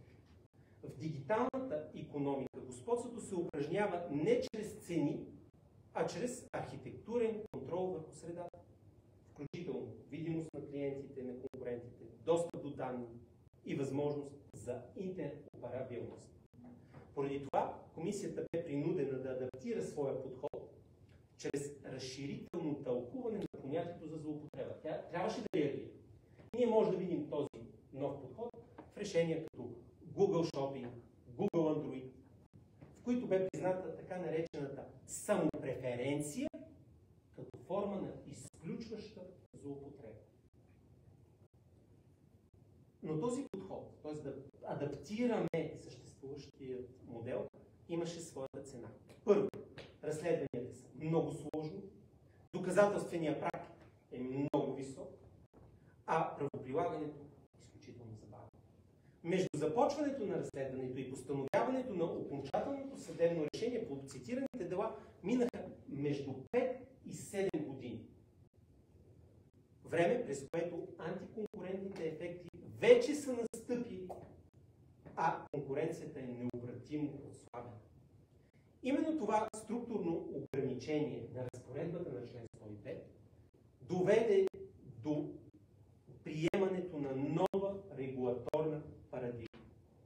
S2: В дигиталната икономика господството се упражнява не чрез цени, а чрез архитектурен контрол върху средата, включително видимост на клиентите, на конкурентите, достъп до данни и възможност за интероперабилност. Поради това комисията бе принудена да адаптира своя подход чрез разширително тълкуване на понятието за злоупотреба. Тя трябваше да реагира. Ние може да видим този нов подход в решения като Google Shopping, Google Android, в които бе призната така наречената самопреференция като форма на изключваща злоупотреба. Но този подход, т.е. да адаптираме съществуващия модел, имаше своята цена. Първо, разследванията са много сложни, доказателственият праг е много висок, а правоприлагането е изключително забавно. Между започването на разследването и постановяването на окончателното съдебно решение по цитираните дела минаха между 5 и 7 години. Време, през което антиконкурентните ефекти вече са настъпили, а конкуренцията е необратимо отслабена. Именно това структурно ограничение на разпоредбата на член 102 доведе до приемането на нова регулаторна парадигма.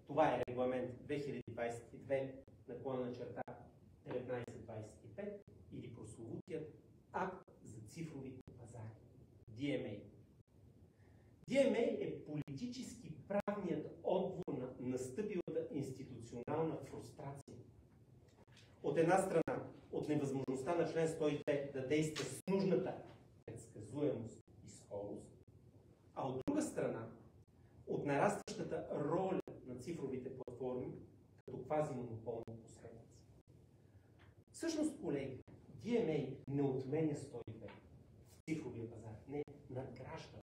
S2: Това е регламент 2022/1925 или прословутият акт за цифровите пазари. DMA. DMA е политически правният отговор на настъпилата институционална фрустрация. От една страна, от невъзможността на член 102 да действа с нужната предсказуемост и скорост, а от друга страна, от нарастващата роля на цифровите платформи като квазимонополни посредници. Всъщност, колеги, DMA не отменя 102 в цифровия пазар, не надгражда.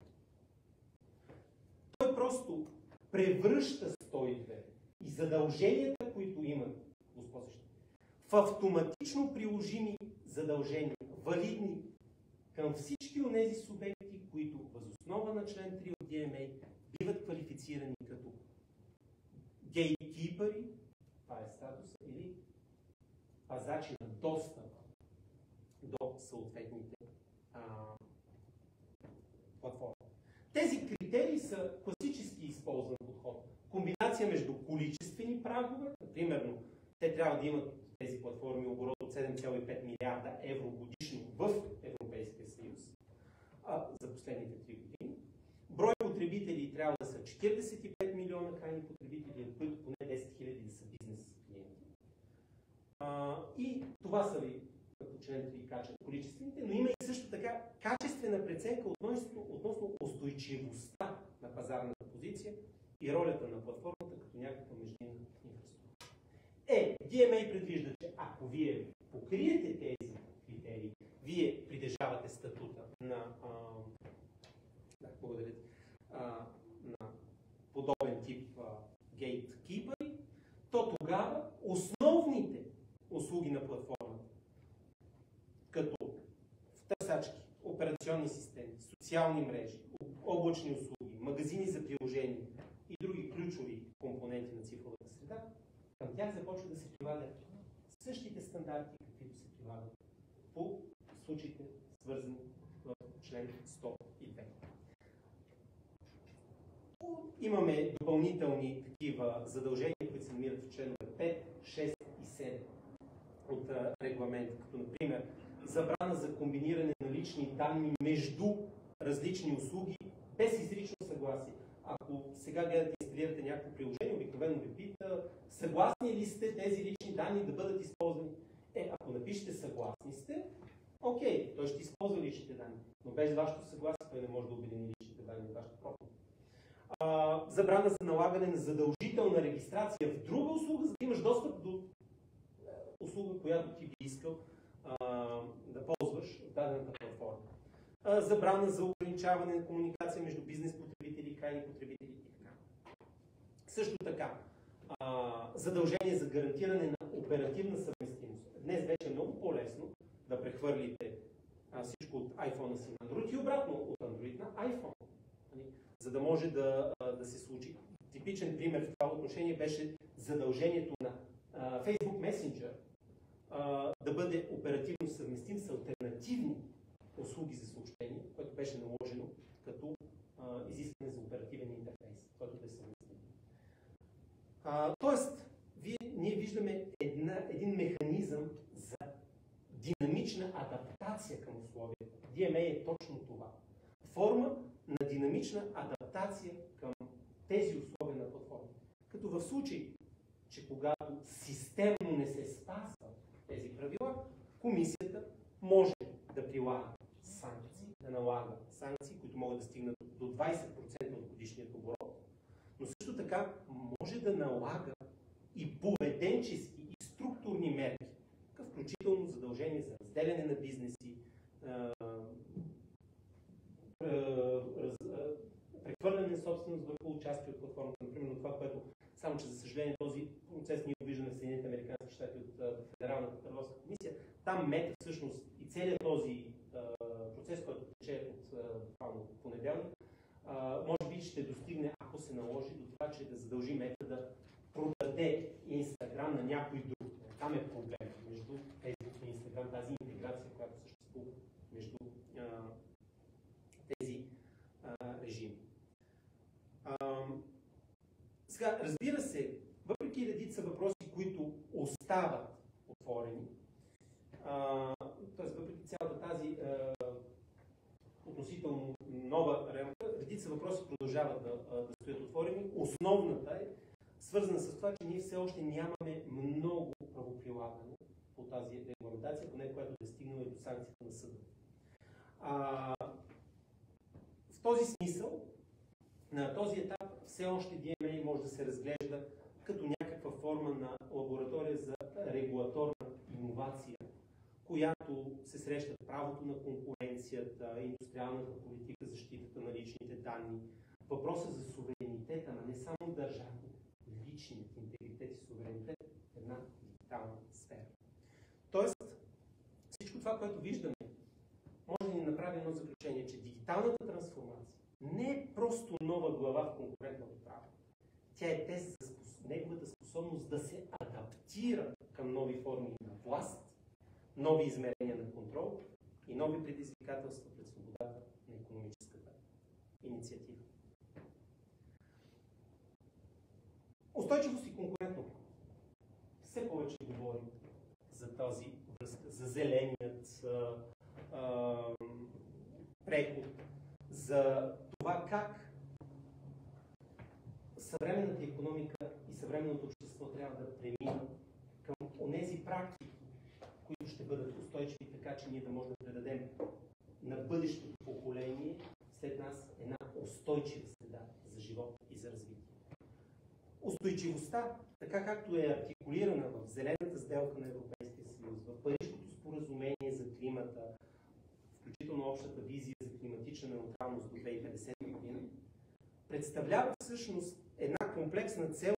S2: Той просто превръща 102 и задълженията, които имат господстващите, в автоматично приложими задължения, валидни към всички онези субекти, които въз основа на член 3 от DMA биват квалифицирани като гейткипъри, това е статус, или пазачи на достъп до съответните платформи. Тези критерии са класически използван подход. Комбинация между количествени прагове, примерно те трябва да имат тези платформи оборот от 7,5 милиарда евро годишно в Европейския съюз, за последните 3 години. Брой потребители трябва да са 45 милиона крайни потребители, от които поне 10 хиляди да са бизнес клиенти. И това са ви, като член 3, количествените, но има и също така качествена преценка относно устойчивостта на пазарната позиция и ролята на платформата като някаква междинна инфраструктура. DMA предвижда, че ако вие покриете тези критерии, вие притежавате статута на на подобен тип gatekeeper, то тогава основните услуги на платформата, като търсачки, операционни системи, социални мрежи, облачни услуги, магазини за приложения и други ключови компоненти на цифровата среда, към тях започва да се прилагат същите стандарти, каквито се прилагат по случаите, свързани в член 102. Имаме допълнителни такива задължения, които се намират в членове 5, 6 и 7 от регламента, като например забрана за комбиниране на лични данни между различни услуги без изрично съгласие. Ако сега гледате и инсталирате някакво приложение, обикновено ви пита, съгласни ли сте тези лични данни да бъдат използвани? Ако напишете съгласни сте, окей, той ще използва личните данни, но без вашето съгласие той не може да обедини личните данни от вашето профил. Забрана за налагане на задължителна регистрация в друга услуга, за да имаш достъп до услуга, която ти би искал да ползваш от дадената платформа. Забрана за ограничаване на комуникация между бизнес потребители, крайни потребители и така. Също така, задължение за гарантиране на оперативна съвместимост. Днес вече е много по-лесно да прехвърлите всичко от iPhone си на Android и обратно от Android на iPhone. За да може да се случи. Типичен пример в това отношение беше задължението на Facebook Messenger да бъде оперативно съвместим с алтернативни услуги за съобщение, което беше наложено като изискване за оперативен интерфейс, който да е съвместим. Тоест, ние виждаме един механизъм за динамична адаптация към условията. DMA е точно това. Форма на динамична адаптация към тези условия на платформа. Като в случай, че когато системно не се спазват тези правила, комисията може да прилага санкции, да налага санкции, които могат да стигнат до 20% от годишният оборот, но също така може да налага и поведенчески и структурни мерки, включително задължение за разделяне на бизнеси, прехвърляне на собственост върху участие от платформата. Например, това, което само че за съжаление този процес ние го виждаме в Съединените американски щати от Федералната търговска комисия. Там Мета всъщност и целият този процес, който тече от понеделник, може би ще достигне, ако се наложи, до това, че да задължи Мета да продаде Инстаграм на някой друг. Там е проблем между Facebook и Инстаграм, тази интеграция, която съществува между тези режими. Сега, разбира се, въпреки редица въпроси, които остават отворени, т.е. въпреки цялата тази относително нова рамка, редица въпроси продължават да стоят отворени. Основната е свързана с това, че ние все още нямаме много правоприлагане по тази регламентация, поне което да стигнем и до санкцията на съда. В този смисъл, на този етап все още DMA може да се разглежда като някаква форма на лаборатория за регулаторна иновация, която се среща правото на конкуренцията, индустриалната политика, защитата на личните данни, въпроса за суверенитета, но не само държавни, личният интегритет и суверенитет в една дигитална сфера. Тоест, всичко това, което виждаме, може да ни направи едно заключение, че дигиталната трансформация не е просто нова глава в конкурентното право. Тя е тест за неговата способност да се адаптира към нови форми на власт, нови измерения на контрол и нови предизвикателства пред свободата на икономическата инициатива. Устойчивост и конкурентно. Все повече говорим за тази връзка, за зеленият преход, за това как съвременната икономика и съвременното общество трябва да преминат към онези практики, които ще бъдат устойчиви, така че ние да можем да предадем на бъдещото поколение след нас една устойчива среда за живот и за развитие. Устойчивостта, така както е артикулирана в Зелената сделка на Европейския съюз, в Парижското споразумение за климата, включително общата визия за климатична неутралност до 2050 година, представлява всъщност една комплексна цел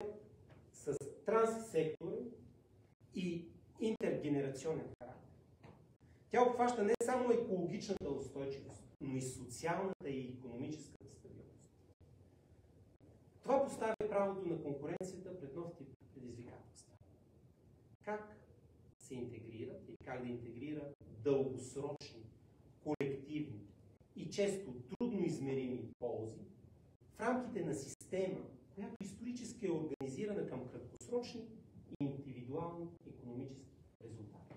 S2: с транссекторен и интергенерационен характер. Тя обхваща не само екологичната устойчивост, но и социалната и икономическата стабилност. Това поставя правото на конкуренцията пред нов тип предизвикателства. Как се интегрират и как да интегрира дългосрочни, колективни и често трудно измерими ползи в рамките на система, която исторически е организирана към краткосрочни и индивидуални икономически резултати.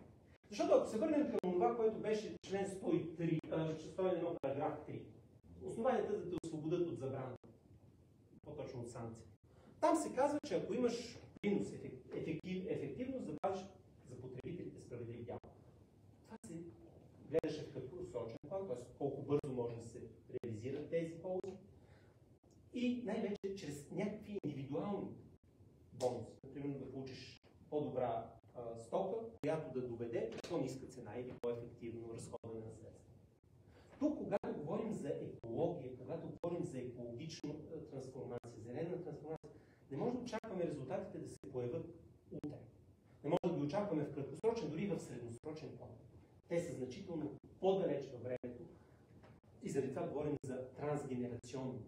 S2: Защото ако се върнем към това, което беше член 101, параграф 3, основанията да те освободят от забрана, по-точно от санкция. Там се казва, че ако имаш принос, ефективност, запазиш за потребителите справедлив дял. Това се гледаше в краткосрочен план, т.е. колко бързо може да се реализират тези ползи и най-вече чрез някакви индивидуални бонуси. Например, да получиш по-добра стока, която да доведе по-ниска цена или по-ефективно разходване на средства. Тук, когато говорим за екология, когато говорим за екологична трансформация, зелена трансформация, не може да очакваме резултатите да се появят утре. Не може да ги очакваме в краткосрочен, дори в средносрочен план. Те са значително по-далеч във времето и заради това говорим за трансгенерационни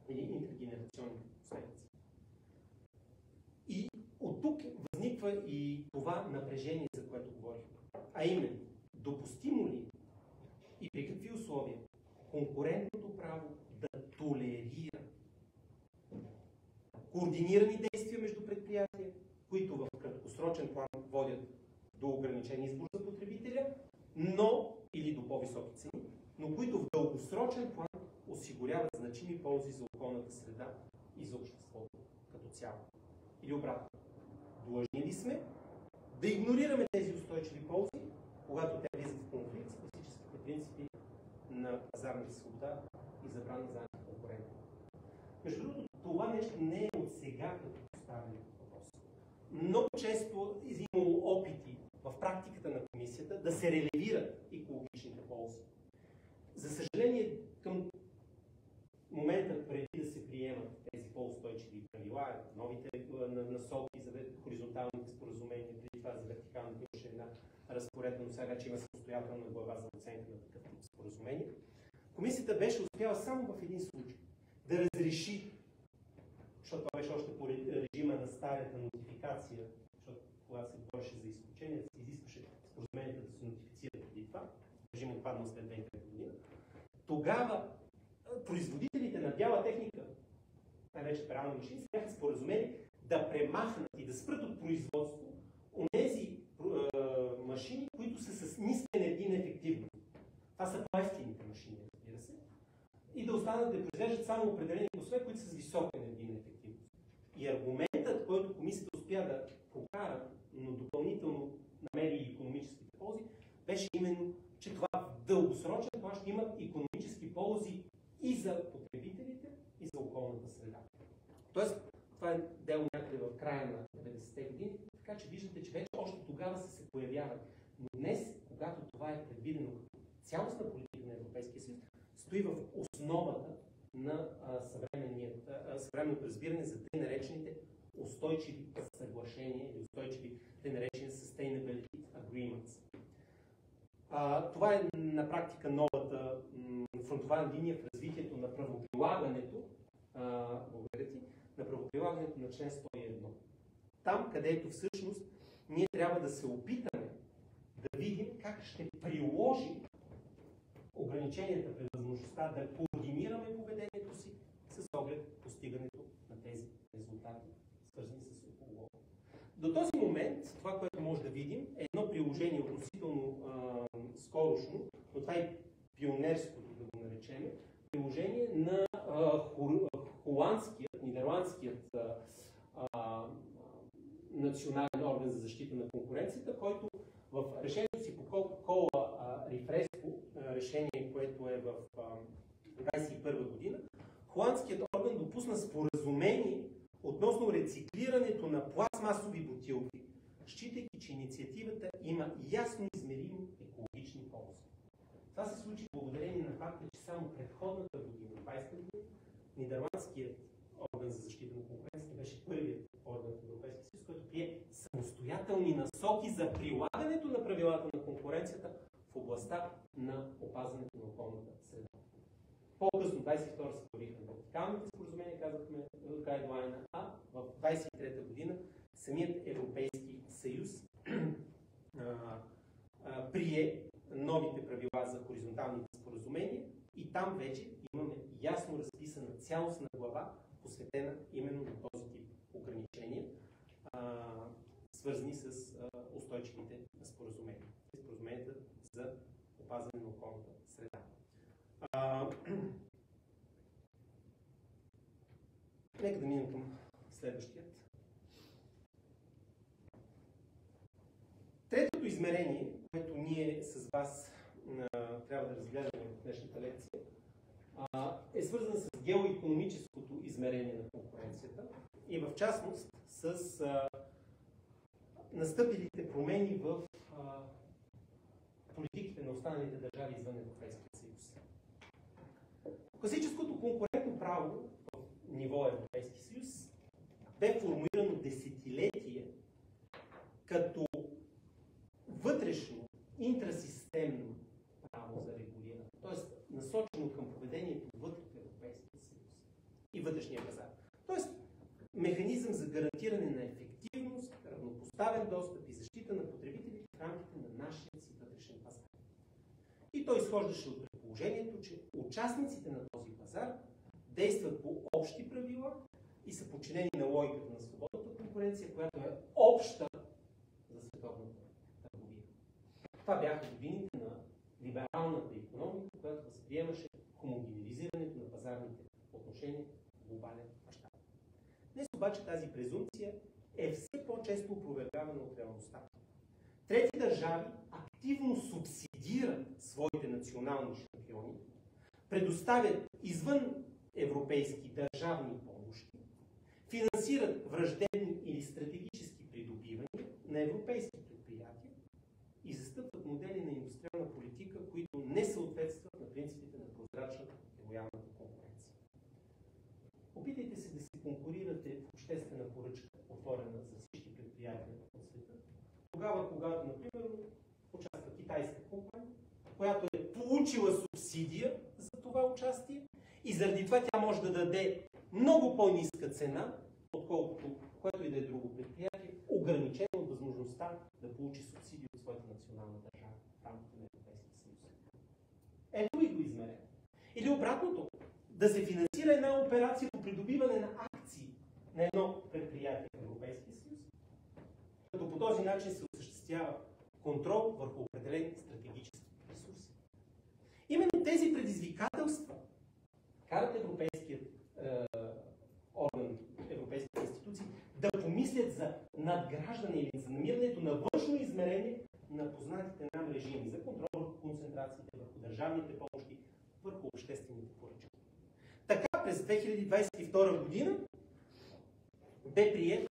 S2: или интергенерационни последици. И от тук възниква и това напрежение, за което говорих. А именно, допустимо ли и при какви условия конкурентното право да толерира координирани действия между предприятия, които в краткосрочен план водят до ограничен избор за потребителя, но или до по-високи цени, но които в дългосрочен план осигуряват значими ползи за околната среда и за обществото като цяло. Или обратно. Длъжни ли сме да игнорираме тези устойчиви ползи, когато те влизат в конфликт с класическите принципи на пазарната свобода и забрана за антиконкурентност? Между другото, това нещо не е от сега като поставен въпрос. Много често е имало опити в практиката на комисията да се релевират екологичните ползи. За съжаление, към момента преди да се приемат тези по-устойчиви правила, новите насоки за хоризонталните споразумения, преди това за вертикалните имаше една разпоредба, но сега вече има самостоятелна глава за оценка на такъв тип споразумения. Комисията беше успяла само в един случай да разреши, защото това беше още по режима на старата нотификация, защото когато се говореше за изключение, се изискваше споразуменията да се нотифицират преди това, режим отпаднал след 2003 година. Тогава производителите на бяла техника, най-вече перални машини, се бяха споразумени да премахнат и да спрат от производство онези машини, които са с ниска енергийна ефективност. Това са по-евтините машини, разбира се. И да останат да произвеждат само определени класове, които са с висока енергийна ефективност. И аргументът, който комисията успя да прокара, но допълнително намери и икономическите ползи, беше именно, че това в дългосрочен план ще има икономически ползи и за потребителите, и за околната среда. Тоест, това е дело някъде в края на 90-те години, така че виждате, че вече още тогава се появяват. Но днес, когато това е предвидено като цялостна политика на Европейския съюз, стои в основата на съвременното разбиране за тъй наречените устойчиви съглашения или устойчиви тъй наречени sustainability agreements. Това е на практика новата фронтова линия в развитието на правоприлагането, на правоприлагането на член 101. Там, където всъщност ние трябва да се опитаме да видим как ще приложим ограниченията пред възможността да координираме поведението си с оглед постигането на тези резултати, свързани с екология. До този момент, това, което може да видим, е едно приложение относително скорошно, но това е пионерското, да го речем, приложение на холандският, нидерландският национален орган за защита на конкуренцията, който в решението си по Coca-Cola Refresco, решение, което е в 2021 година, холандският орган допусна споразумение относно рециклирането на пластмасови бутилки, считайки, че инициативата има ясно измерими екологични ползи. Това се случи благодарение на факта, че само предходната година, 20-та година, нидерландският орган за защита на конкуренцията беше първият орган в Европейския съюз, който прие самостоятелни насоки за прилагането на правилата на конкуренцията в областта на опазването на околната среда. По-късно, 22-та се появиха вертикалните споразумения, казахме гайдлайна, а в 23-та година самият Европейски съюз прие новите правила за хоризонталните споразумения и там вече имаме ясно разписана цялостна глава, посветена именно на този тип ограничения, свързани с устойчивите споразумения. Споразуменията за опазване на околната среда. Нека да минем към следващият. Третото измерение, което ние с вас трябва да разгледаме в днешната лекция, е свързано с геоикономическото измерение на конкуренцията и в частност с настъпилите промени в политиките на останалите държави извън Европейския съюз. Класическото конкурентно право в ниво Европейски съюз бе формулирано десетилетие като вътрешно, интрасистемно право за регулиране, т.е. насочено към поведението вътре в Европейския съюз и вътрешния пазар. Т.е. механизъм за гарантиране на ефективност, равнопоставен достъп и защита на потребителите в рамките на нашия си вътрешен пазар. И той изхождаше от предположението, че участниците на този пазар действат по общи правила и са подчинени на логиката на свободната конкуренция, която е обща за световната търговия. Това бяха годините на либералната икономика, която възприемаше хомогенизирането на пазарните отношения в глобален мащаб. Днес обаче тази презумпция е все по-често опровергавана от реалността. Трети държави активно субсидират своите национални шампиони, предоставят извън европейски държавни помощи, финансират враждебни или стратегически придобивания на европейски предприятия и застъпват модели на индустриална политика, които не съответстват на принципите на прозрачната и лоялната конкуренция. Опитайте се да се конкурирате в обществена поръчка, отворена за всички предприятия от света. Тогава, когато, например, участва китайска компания, която е получила субсидия за това участие и заради това тя може да даде много по-ниска цена, отколкото което и да е друго предприятие, ограничено от възможността да получи субсидия от своята национална държава в рамките на Европейския съюз. Ето и го измерение. Или обратното, да се финансира една операция по придобиване на акции на едно предприятие в Европейския съюз, като по този начин се осъществява контрол върху определени стратегически ресурси. Именно тези предизвикателства карат европейският орган, европейските институции да помислят за надграждане или за намирането на външно измерение на познатите нам режими за контрол върху концентрациите, върху държавните помощи, върху обществените поръчки. Така през 2022 година бе приет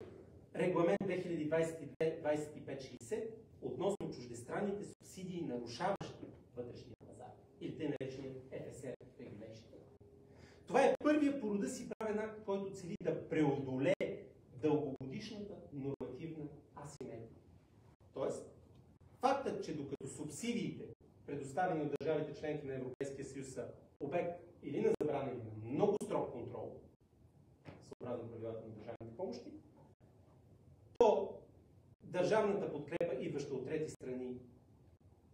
S2: регламент 2022-2560 относно чуждестранните субсидии, нарушаващи вътрешния пазар, или те наречени FSR Regulation. Това е първият по рода си правен акт, който цели да преодолее дългогодишната нормативна асиметрия. Тоест, фактът, че докато субсидиите, предоставени от държавите членки на Европейския съюз, са обект или на забрана, или на много строг контрол, съобразно правилата на държавните помощи, то държавната подкрепа, идваща от трети страни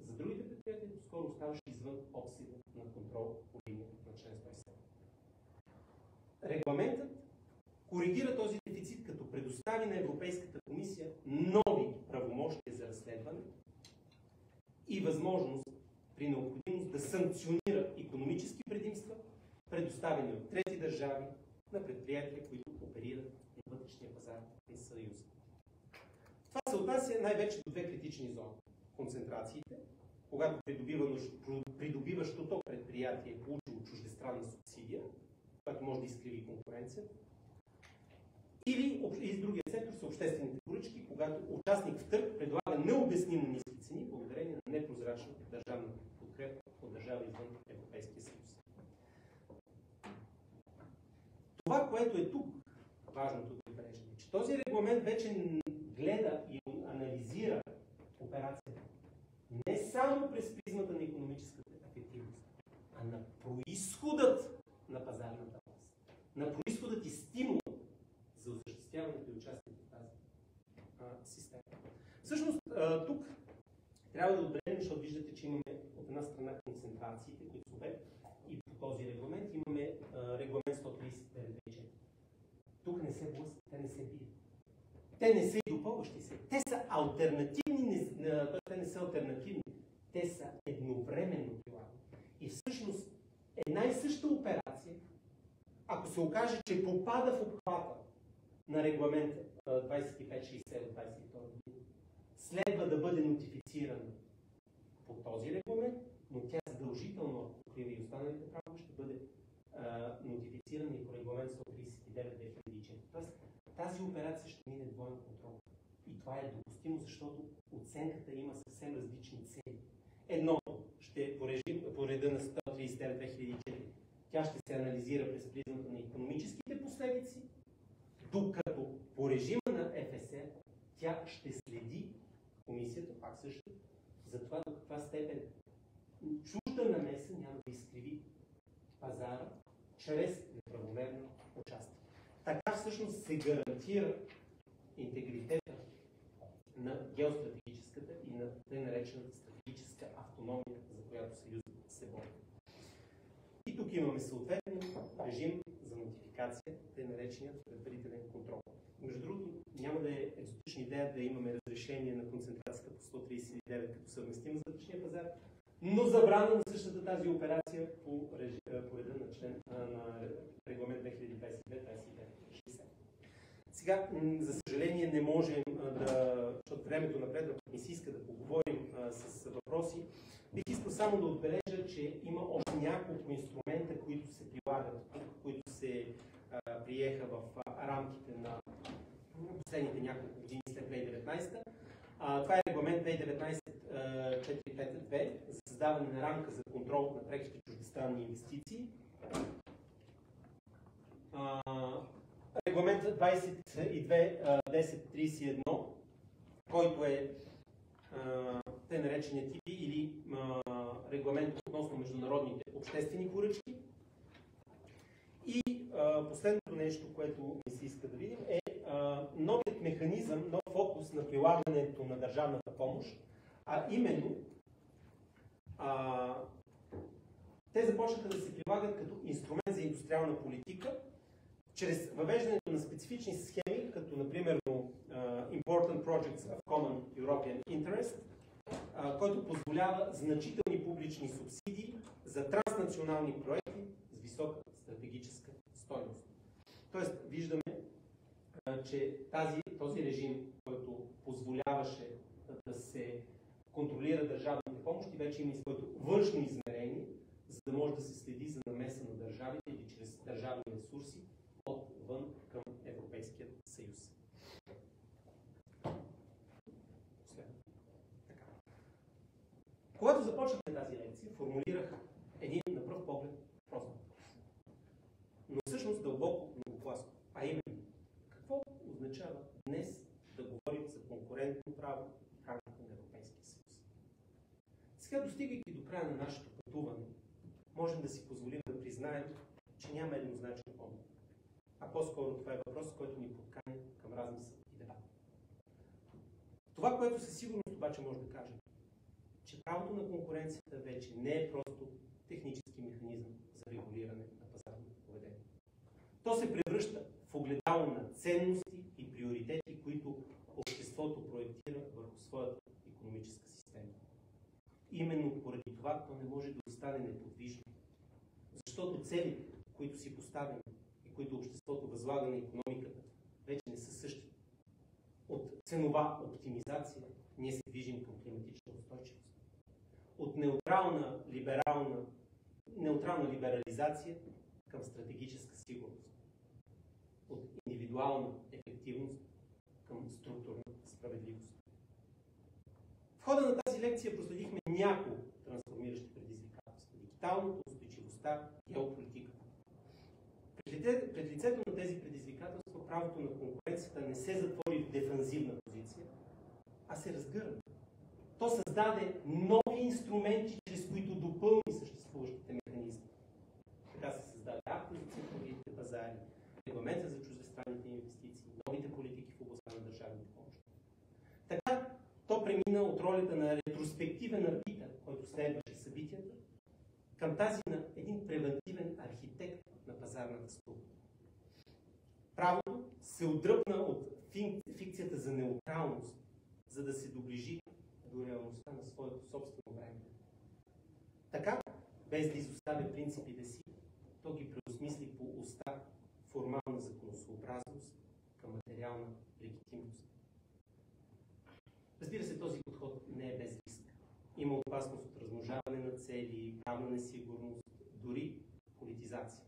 S2: за другите предприятия, скоро оставаше извън обсега на контрол по линия на член 107. Регламентът коригира този дефицит, като предостави на Европейската комисия нови правомощия за разследване и възможност при необходимост да санкционира икономически предимства предоставени от трети държави на предприятия, които оперират на вътрешния пазар на Съюза. Това се отнася най-вече до две критични зони. Концентрациите, когато придобиващото предприятие е получило чуждестранна субсидия, която може да изкриви конкуренцията, или и с другия сектор са обществените поръчки, когато участник в търг предлага необяснимо ниски цени, благодарение на непрозрачна държавна подкрепа от държави извън Европейския съюз. Това, което е тук важното да отбележим, че този регламент вече гледа и анализира операцията не само през призмата на икономическата ефективност, а на произходът на пазарната власт, на произходът и стимул за осъществяването и участието в тази система. Всъщност, тук трябва да отбележим, защото виждате, че имаме от една страна концентрациите, които са обект, и по този регламент имаме регламент 139.4. Тук не се блъскат, те не се бият. Те не са и допълващи се. Те са алтернативни, те не са алтернативни, те са едновременно прилагани. И всъщност една и съща операция, ако се окаже, че попада в обхвата на регламент 2560 от 22 година, следва да бъде нотифицирана по този регламент, но тя задължително, ако покрива и останалите права, ще бъде нотифицирана и по регламент 139-2004. Тоест, тази операция ще мине двоен контрол. И това е допустимо, защото оценката има съвсем различни цели. Едното ще по реда на 139-2004. Тя ще се анализира през призмата на икономическите последици, докато по режима на ФСР тя ще следи комисията, пак също, за това до каква степен чужда намеса няма да изкриви пазара чрез неправомерно участие. Така всъщност се гарантира интегритета на геостратегическата и на тъй наречената стратегическа автономия, за която Съюзът се бори. И тук имаме съответно режим за нотификация, тъй нареченият предварителен контрол. Между другото, няма да е екзотична идея да имаме разрешение на концентрацията по 139 като съвместим за вътрешния пазар, но забрана на същата тази операция по реда на член на регламент 2022-29-60. Сега, за съжаление, не можем да, защото времето напредва, ми се иска да поговорим с въпроси. Бих искал само да отбележа, че има още няколко инструмента, които се прилагат, които се приеха в рамките на последните няколко години след 2019. Това е регламент 2019-452 за създаване на рамка за контрол на преките чуждестранни инвестиции. Регламент 22-1031, който е тъй наречения ТИПИ или регламент относно международните обществени поръчки. И последното нещо, което ми се иска да видим, е новият механизъм, нов фокус на прилагането на държавната помощ, а именно те започнаха да се прилагат като инструмент за индустриална политика, чрез въвеждането на специфични схеми, като например Important Projects of Common European Interest, който позволява значителни публични субсидии за транснационални проекти с висока стратегическа стойност. Тоест, виждаме, че този режим, който позволяваше да се контролира държавните помощи, вече има и своето външно измерение, за да може да се следи за намеса на държавите или чрез държавни ресурси отвън към Европейския съюз. Когато започнахме тази лекция, формулирах един на пръв поглед прост въпрос. Но всъщност дълбоко многопластно. А именно, какво означава днес да говорим за конкурентно право в рамките на Европейския съюз? Сега, достигайки до края на нашето пътуване, можем да си позволим да признаем, че няма еднозначен отговор. А по-скоро това е въпрос, който ни подканя към размисъл и дебат. Това, което със сигурност обаче може да кажем, че правото на конкуренцията вече не е просто технически механизъм за регулиране на пазарното поведение. То се превръща в огледало на ценности и приоритети, които обществото проектира върху своята икономическа система. Именно поради това то не може да остане неподвижно. Защото целите, които си поставяме и които обществото възлага на икономиката, вече не са същите. От ценова оптимизация ние се движим към климатична устойчивост. От неутрална либерализация към стратегическа сигурност. От индивидуална ефективност към структурна справедливост. В хода на тази лекция проследихме няколко трансформиращи предизвикателства. Дигиталното, устойчивостта, геополитиката. Пред лицето на тези предизвикателства правото на конкуренцията не се затвори в дефанзивна позиция, а се разгърна. То създаде нови инструменти, чрез които допълни съществуващите механизми. Така се създаде акта за цифровите пазари, регламента за чуждестранните инвестиции, новите политики в областта на държавните помощи. Така то премина от ролята на ретроспективен арбитър, който следваше събитията, към тази на един превентивен архитект на пазарната структура. Правото се отдръпна от фикцията за неутралност, за да се доближи до реалността на своето собствено време. Така, без да изоставя принципите си, то ги преосмисли по уста формална законосъобразност към материална легитимност. Разбира се, този подход не е без риск. Има опасност от размножаване на цели, правна несигурност, дори политизация.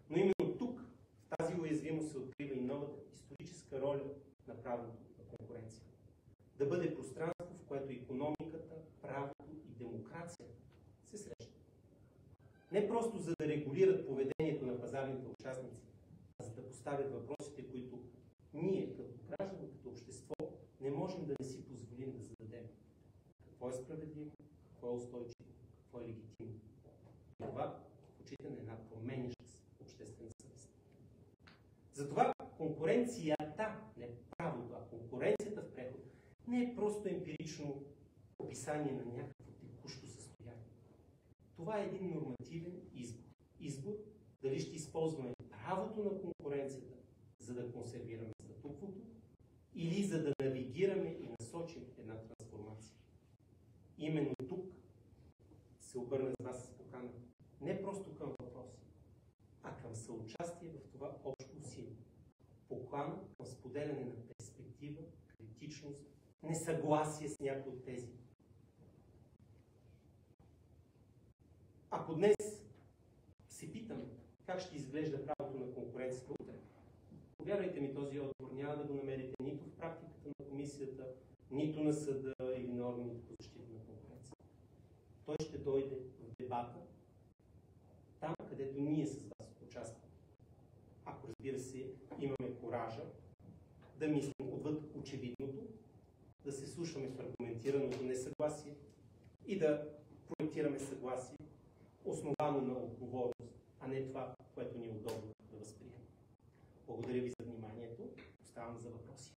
S2: Но именно тук, в тази уязвимост се открива и новата историческа роля на правото на конкуренция. Да бъде пространство, в което икономиката, правото и демокрацията се срещат. Не просто за да регулират поведението на пазарните участници, а за да поставят въпросите, които ние, като граждани, като общество, не можем да не си позволим да зададем. Какво е справедливо, какво е устойчиво, какво е легитимно. И това в очите на една променяща се обществена съвест. Затова конкуренцията, не правото, а конкуренцията в преход, не е просто емпирично описание на някакво текущо състояние. Това е един нормативен избор. Избор дали ще използваме правото на конкуренцията, за да консервираме статуквото, или за да навигираме и насочим една трансформация. Именно тук се обърна с вас с покана не просто към въпроси, а към съучастие в това общо усилие. Покана към споделяне на перспектива, критичност, несъгласие с някои от тези. Ако днес се питаме как ще изглежда правото на конкуренцията утре, повярвайте ми, този отговор няма да го намерите нито в практиката на комисията, нито на съда или на органите по защита на конкуренцията. Той ще дойде в дебата там, където ние с вас участваме. Ако, разбира се, имаме коража да мислим отвъд очевидното, да се слушаме в аргументираното несъгласие и да проектираме съгласие, основано на отговорност, а не това, което ни е удобно да възприемем. Благодаря ви за вниманието. Оставам за въпроси.